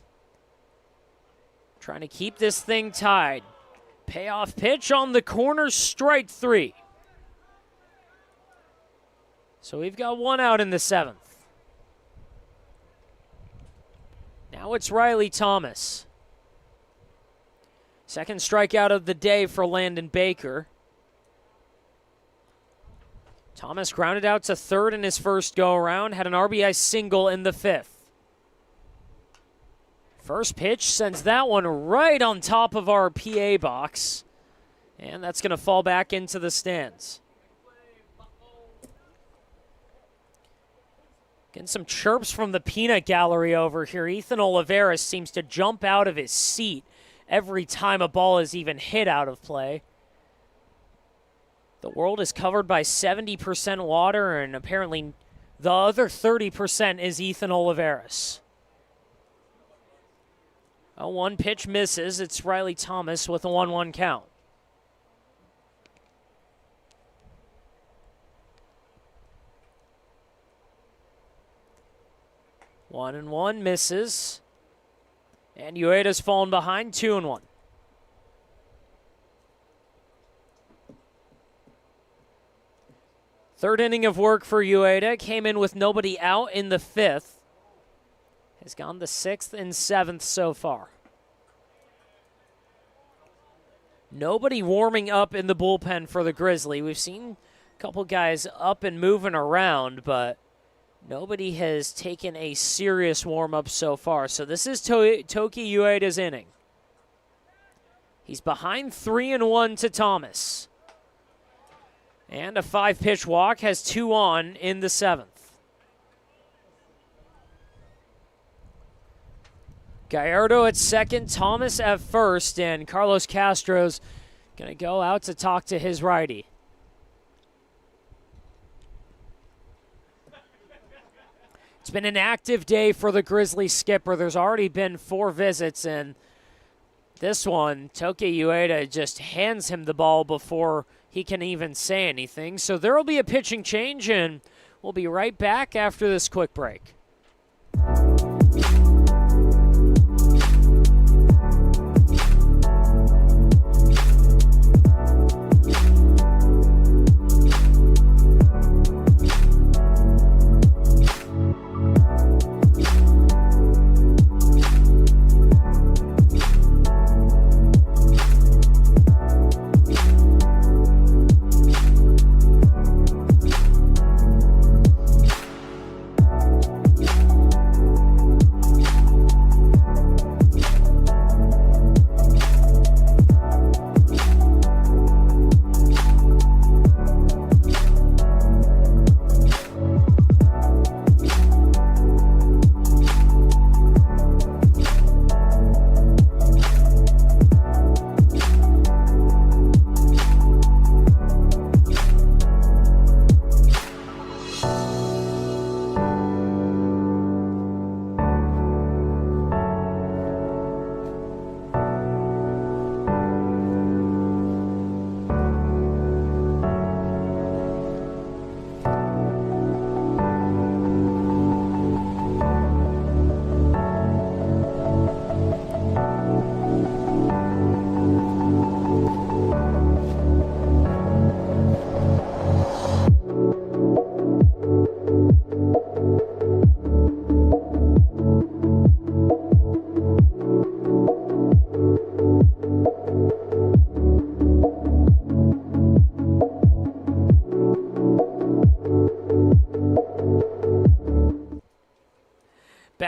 Speaker 1: trying to keep this thing tied. Payoff pitch on the corner, strike 3. So we've got 1 out in the 7th. Now it's Riley Thomas. Second strikeout of the day for Landon Baker. Thomas grounded out to third in his first go-around, had an RBI single in the 5th. First pitch sends that one right on top of our PA box, and that's going to fall back into the stands. Getting some chirps from the peanut gallery over here. Ethan Oliveira seems to jump out of his seat every time a ball is even hit out of play. The world is covered by 70% water, and apparently the other 30% is Ethan Oliveira's. A 1 pitch misses. It's Riley Thomas with a 1-1 count. One and 1 misses. And Ueda's fallen behind, 2-1. Third inning of work for Ueda. Came in with nobody out in the 5th. Has gone the 6th and 7th so far. Nobody warming up in the bullpen for the Grizzly. We've seen a couple guys up and moving around, but nobody has taken a serious warm-up so far. So this is Toki Ueda's inning. He's behind 3-1 to Thomas. And a 5-pitch walk, has 2 on in the 7th. Gallardo at second, Thomas at first, and Carlos Castro's going to go out to talk to his righty. It's been an active day for the Grizzly skipper. There's already been 4 visits, and this one, Toke Ueda just hands him the ball before he can even say anything. So there will be a pitching change, and we'll be right back after this quick break.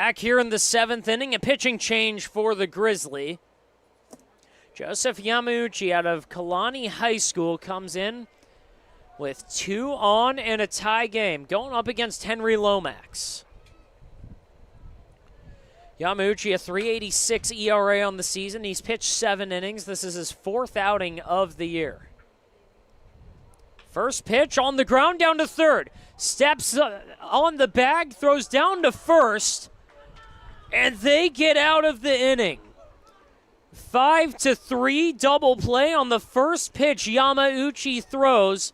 Speaker 1: Back here in the 7th inning, a pitching change for the Grizzly. Joseph Yamauchi out of Kalani High School comes in with 2 on and a tie game, going up against Henry Lomax. Yamauchi, a 3.86 ERA on the season. He's pitched 7 innings. This is his 4th outing of the year. First pitch on the ground down to third. Steps on the bag, throws down to first, and they get out of the inning. 5-3 double play on the first pitch Yamauchi throws,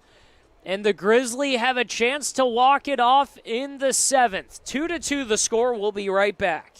Speaker 1: and the Grizzly have a chance to walk it off in the 7th. 2-2 the score. We'll be right back.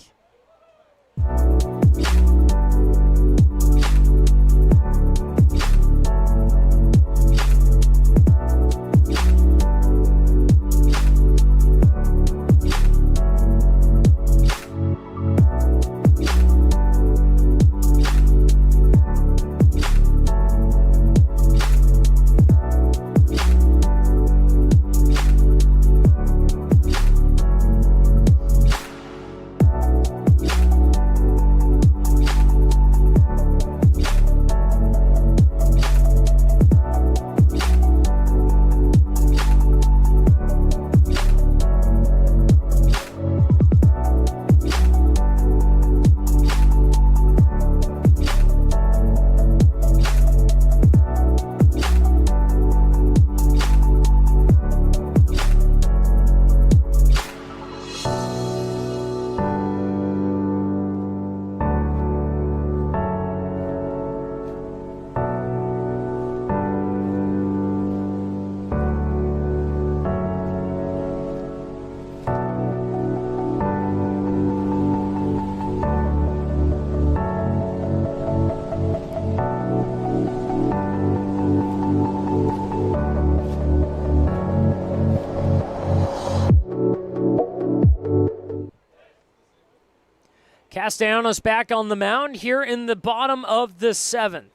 Speaker 1: Castellanos back on the mound here in the bottom of the 7th.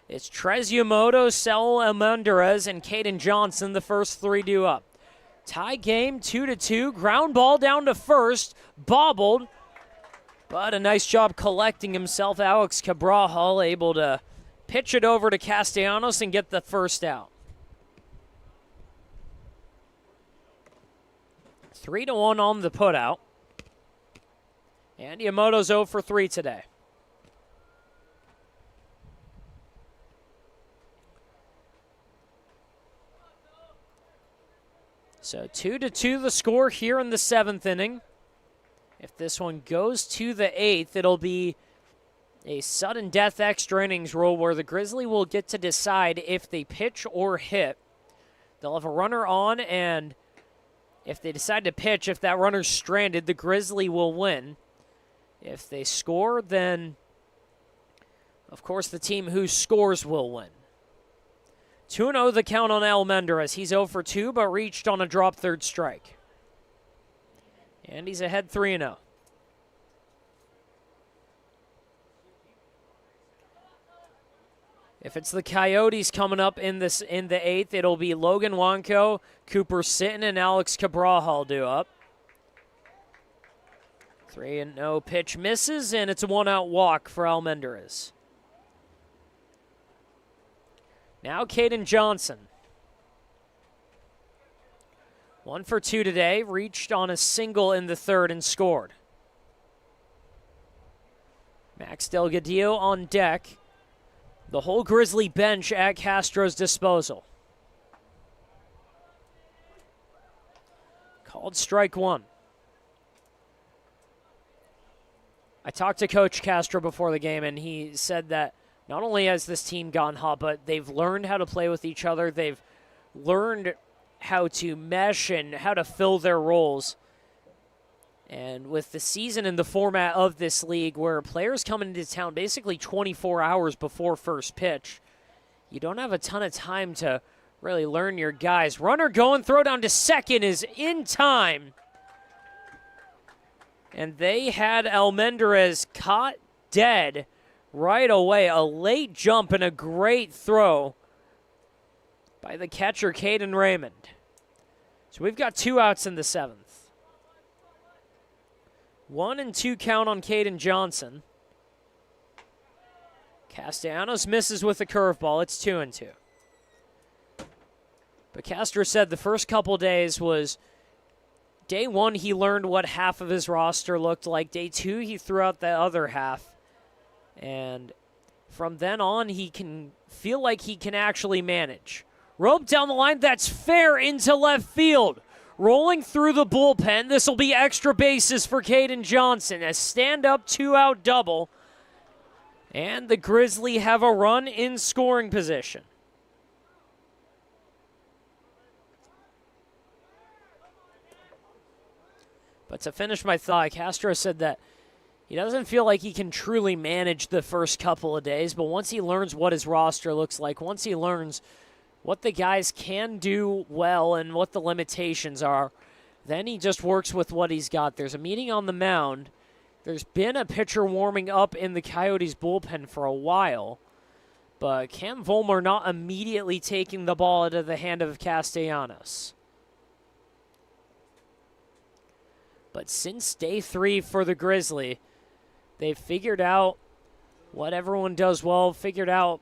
Speaker 1: It's Trez Yamamoto, Saul Almendarez, and Caden Johnson, the first 3 due up. Tie game, 2-2. Ground ball down to first, bobbled, but a nice job collecting himself. Alex Cabral able to pitch it over to Castellanos and get the first out. 3-1 on the putout. And Yamamoto's 0 for 3 today. So 2-2 the score here in the 7th inning. If this one goes to the 8th, it'll be a sudden death extra innings rule where the Grizzly will get to decide if they pitch or hit. They'll have a runner on, and if they decide to pitch, if that runner's stranded, the Grizzly will win. If they score, then, of course, the team who scores will win. 2-0 the count on Almendarez. He's 0 for 2, but reached on a drop third strike. And he's ahead 3-0. If it's the Coyotes coming up in the 8th, it'll be Logan Wanko, Cooper Sitton, and Alex Cabral due up. 3-0 pitch misses, and it's a 1-out walk for Almendarez. Now Caden Johnson. 1 for 2 today, reached on a single in the 3rd and scored. Max Delgadillo on deck. The whole Grizzly bench at Castro's disposal. Called strike 1. I talked to Coach Castro before the game, and he said that not only has this team gone hot, but they've learned how to play with each other. They've learned how to mesh and how to fill their roles. And with the season and the format of this league where players come into town basically 24 hours before first pitch, you don't have a ton of time to really learn your guys. Runner going, throw down to second is in time. And they had Almendarez caught dead right away. A late jump and a great throw by the catcher, Caden Raymond. So we've got 2 outs in the 7th. 1-2 count on Caden Johnson. Castellanos misses with a curveball. It's 2-2. But Castro said the first couple days was day one, he learned what half of his roster looked like. Day two, he threw out the other half. And from then on, he can feel like he can actually manage. Rope down the line, that's fair into left field. Rolling through the bullpen, this will be extra bases for Caden Johnson. A stand-up 2-out double. And the Grizzly have a run in scoring position. But to finish my thought, Castro said that he doesn't feel like he can truly manage the first couple of days, but once he learns what his roster looks like, once he learns what the guys can do well and what the limitations are, then he just works with what he's got. There's a meeting on the mound. There's been a pitcher warming up in the Coyotes bullpen for a while, but Cam Vollmer not immediately taking the ball out of the hand of Castellanos. But since day 3 for the Grizzly, they've figured out what everyone does well, figured out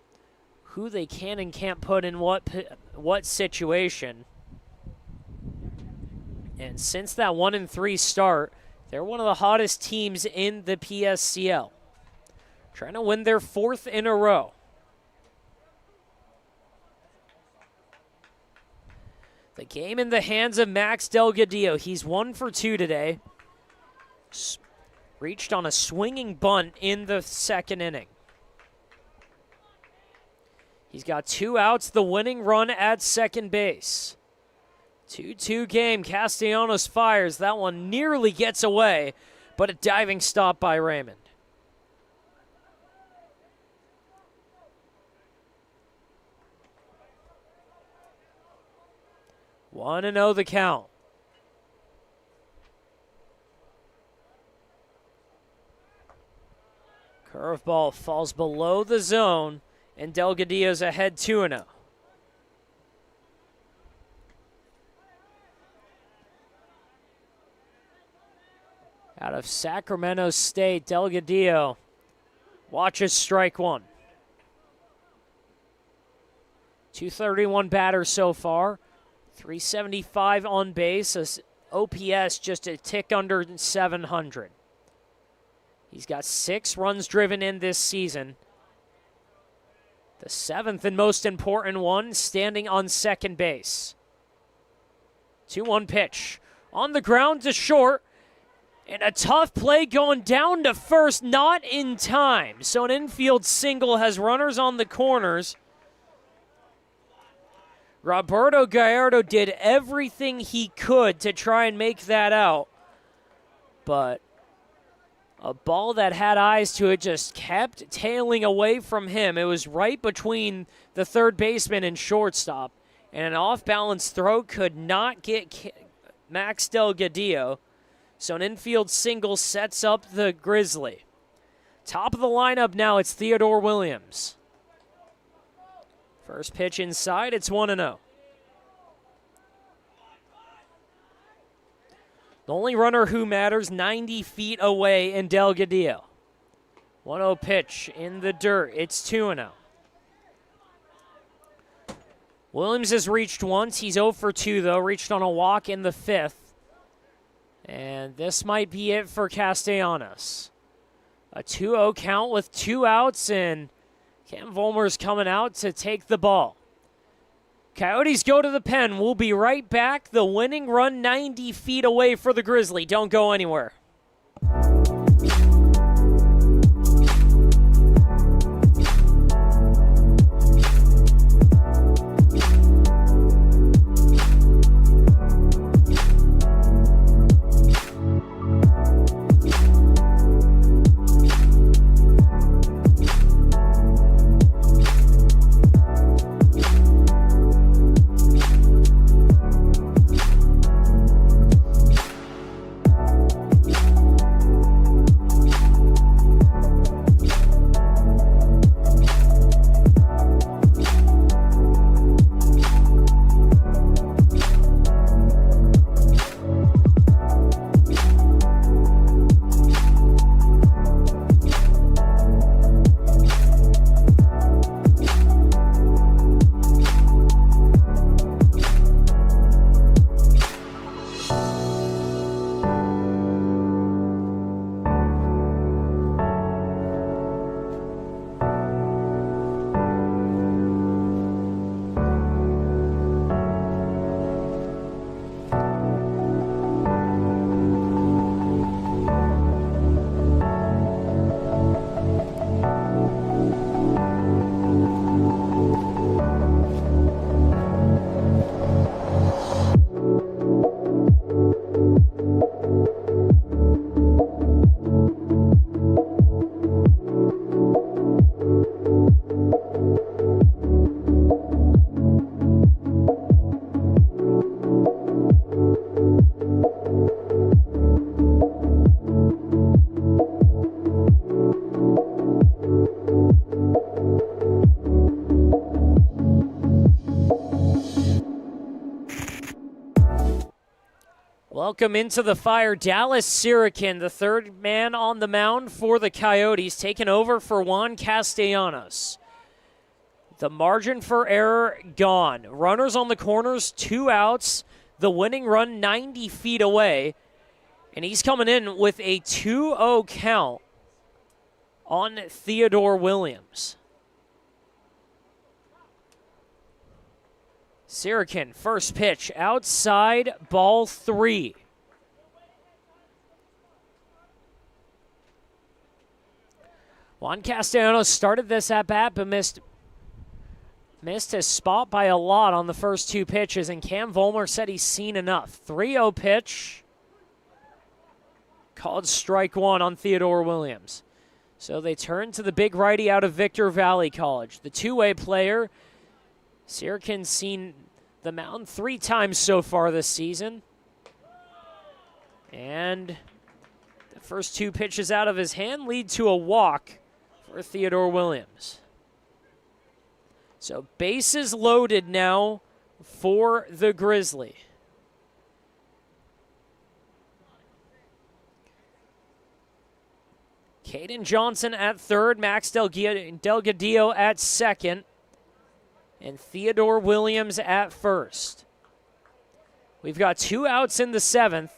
Speaker 1: who they can and can't put in what situation. And since that 1-3 start, they're one of the hottest teams in the PSCL. Trying to win their 4th in a row. The game in the hands of Max Delgadillo. He's 1 for 2 today. Reached on a swinging bunt in the 2nd inning. He's got 2 outs, the winning run at second base. 2-2 game. Castellanos fires. That one nearly gets away, but a diving stop by Raymond. One and 0 the count. Curveball falls below the zone, and Delgadillo's ahead 2-0. Out of Sacramento State, Delgadillo watches strike one. 231 batters so far. 375 on base, OPS just a tick under 700. He's got 6 runs driven in this season. The 7th and most important one, standing on second base. 2-1 pitch. On the ground to short, and a tough play going down to first, not in time. So an infield single has runners on the corners. Roberto Gallardo did everything he could to try and make that out. But a ball that had eyes to it just kept tailing away from him. It was right between the third baseman and shortstop. And an off-balance throw could not get Max Delgadillo. So an infield single sets up the Grizzly. Top of the lineup now, it's Theodore Williams. First pitch inside, it's 1-0. The only runner who matters, 90 feet away in Delgadillo. 1-0 pitch in the dirt, it's 2-0. Williams has reached once, he's 0 for 2 though, reached on a walk in the 5th. And this might be it for Castellanos. A 2-0 count with 2 outs, and Cam Vollmer's coming out to take the ball. Coyotes go to the pen. We'll be right back. The winning run 90 feet away for the Grizzly. Don't go anywhere. Welcome into the fire, Dallas Sirikin, the third man on the mound for the Coyotes, taking over for Juan Castellanos. The margin for error gone. Runners on the corners, 2 outs. The winning run 90 feet away. And he's coming in with a 2-0 count on Theodore Williams. Sirikin, first pitch, outside, ball 3. Juan Castellanos started this at-bat, but missed his spot by a lot on the first 2 pitches, and Cam Vollmer said he's seen enough. 3-0 pitch, called strike 1 on Theodore Williams. So they turn to the big righty out of Victor Valley College. The two-way player, Sirikin's seen the mound 3 times so far this season. And the first 2 pitches out of his hand lead to a walk for Theodore Williams. So bases loaded now for the Grizzly. Caden Johnson at third, Max Delgadillo at second, and Theodore Williams at first. We've got 2 outs in the 7th.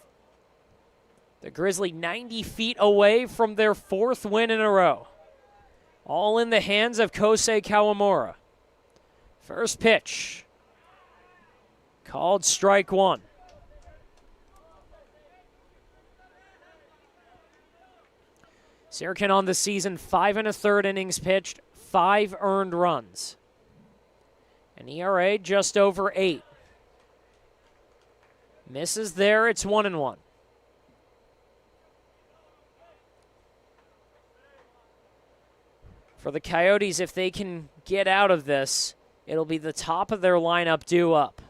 Speaker 1: The Grizzly 90 feet away from their 4th win in a row. All in the hands of Kosei Kawamura. First pitch, called strike 1. Sirikin on the season, 5 1/3 innings pitched, 5 earned runs. An ERA just over 8. Misses there, it's 1-1. For the Coyotes, if they can get out of this, it'll be the top of their lineup due up.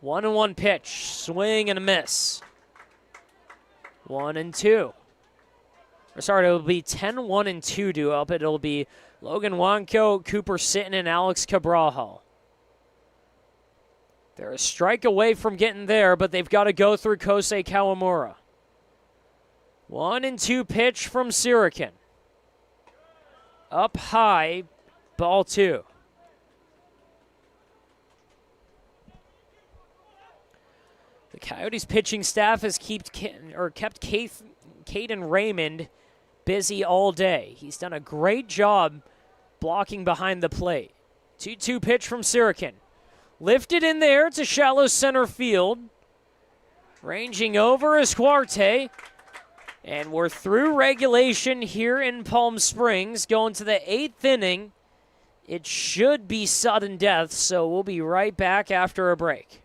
Speaker 1: 1-1 pitch, swing and a miss. 1-2. It'll be 10-1-2 due up. It'll be Logan Wanko, Cooper Sitton, and Alex Cabral. They're a strike away from getting there, but they've got to go through Kosei Kawamura. 1-2 pitch from Sirikin. Up high, ball 2. The Coyotes pitching staff has kept Caden Raymond busy all day. He's done a great job blocking behind the plate. 2-2 pitch from Sirikin. Lifted in the air to shallow center field. Ranging over is Huarte. And we're through regulation here in Palm Springs, going to the 8th inning. It should be sudden death, so we'll be right back after a break.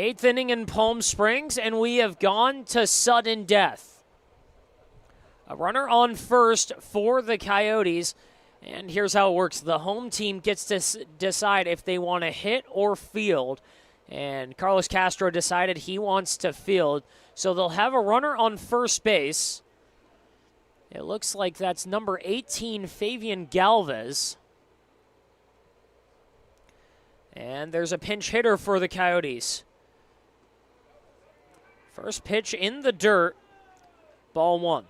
Speaker 1: 8th inning in Palm Springs, and we have gone to sudden death. A runner on first for the Coyotes, and here's how it works. The home team gets to decide if they want to hit or field, and Carlos Castro decided he wants to field, so they'll have a runner on first base. It looks like that's number 18, Fabian Galvez. And there's a pinch hitter for the Coyotes. First pitch in the dirt, ball 1.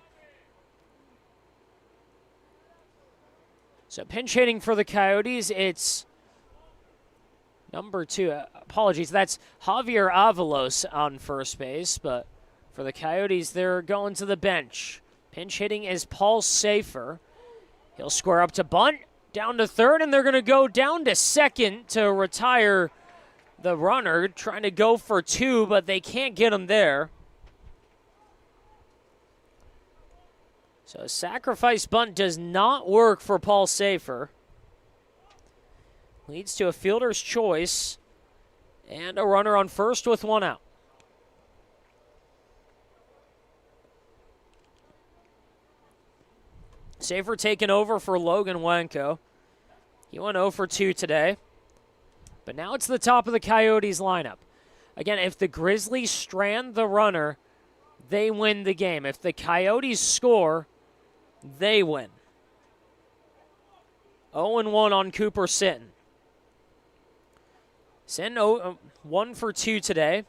Speaker 1: So pinch hitting for the Coyotes, it's number 2. Apologies, that's Javier Avalos on first base, but for the Coyotes, they're going to the bench. Pinch hitting is Paul Safer. He'll square up to bunt, down to third, and they're going to go down to second to retire the runner, trying to go for 2, but they can't get him there. So sacrifice bunt does not work for Paul Safer. Leads to a fielder's choice and a runner on first with 1 out. Safer taking over for Logan Wenko. He went 0 for 2 today. But now it's the top of the Coyotes lineup. Again, if the Grizzlies strand the runner, they win the game. If the Coyotes score, they win. 0-1 on Cooper Sitton. Sitton 1 for 2 today.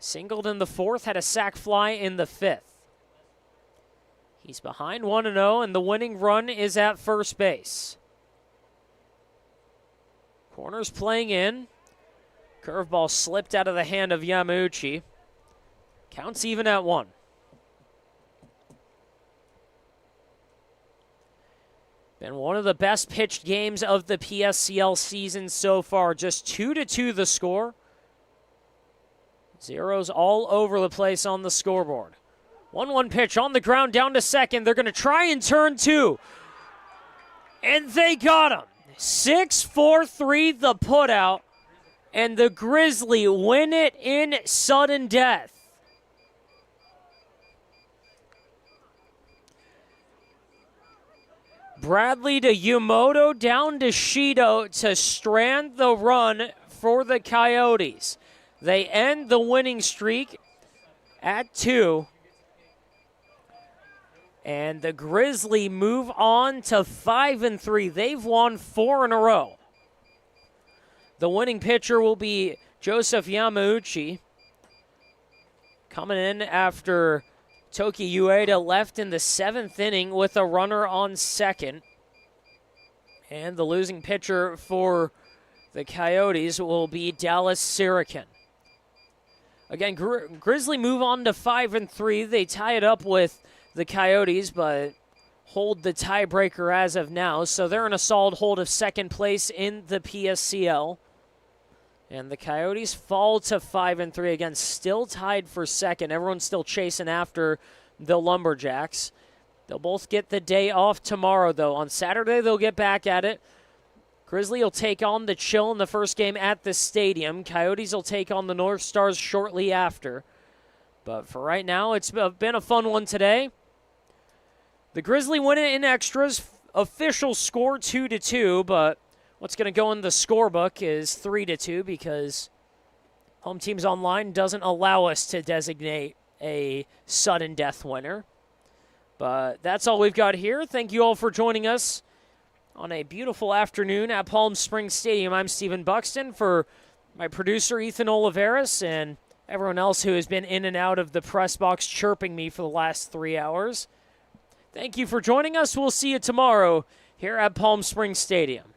Speaker 1: Singled in the 4th, had a sac fly in the 5th. He's behind 1-0, and the winning run is at first base. Corner's playing in. Curveball slipped out of the hand of Yamauchi. Counts even at 1. Been one of the best pitched games of the PSCL season so far. Just 2-2 the score. Zeros all over the place on the scoreboard. 1-1 pitch on the ground down to second. They're going to try and turn 2. And they got him. 6-4-3 the putout. And the Grizzly win it in sudden death. Bradley to Yumoto, down to Shido to strand the run for the Coyotes. They end the winning streak at 2. And the Grizzly move on to 5-3. They've won 4 in a row. The winning pitcher will be Joseph Yamauchi, coming in after Toki Ueda left in the 7th inning with a runner on second. And the losing pitcher for the Coyotes will be Dallas Sirikin. Again, Grizzly move on to 5-3. They tie it up with the Coyotes, but hold the tiebreaker as of now. So they're in a solid hold of second place in the PSCL. And the Coyotes fall to 5-3. Again, still tied for second. Everyone's still chasing after the Lumberjacks. They'll both get the day off tomorrow, though. On Saturday, they'll get back at it. Grizzly will take on the Chill in the first game at the stadium. Coyotes will take on the North Stars shortly after. But for right now, it's been a fun one today. The Grizzly win it in extras. Official score 2-2, but what's going to go in the scorebook is 3-2 because Home Teams Online doesn't allow us to designate a sudden death winner. But that's all we've got here. Thank you all for joining us on a beautiful afternoon at Palm Springs Stadium. I'm Stephen Buxton, for my producer Ethan Oliveris and everyone else who has been in and out of the press box chirping me for the last 3 hours. Thank you for joining us. We'll see you tomorrow here at Palm Springs Stadium.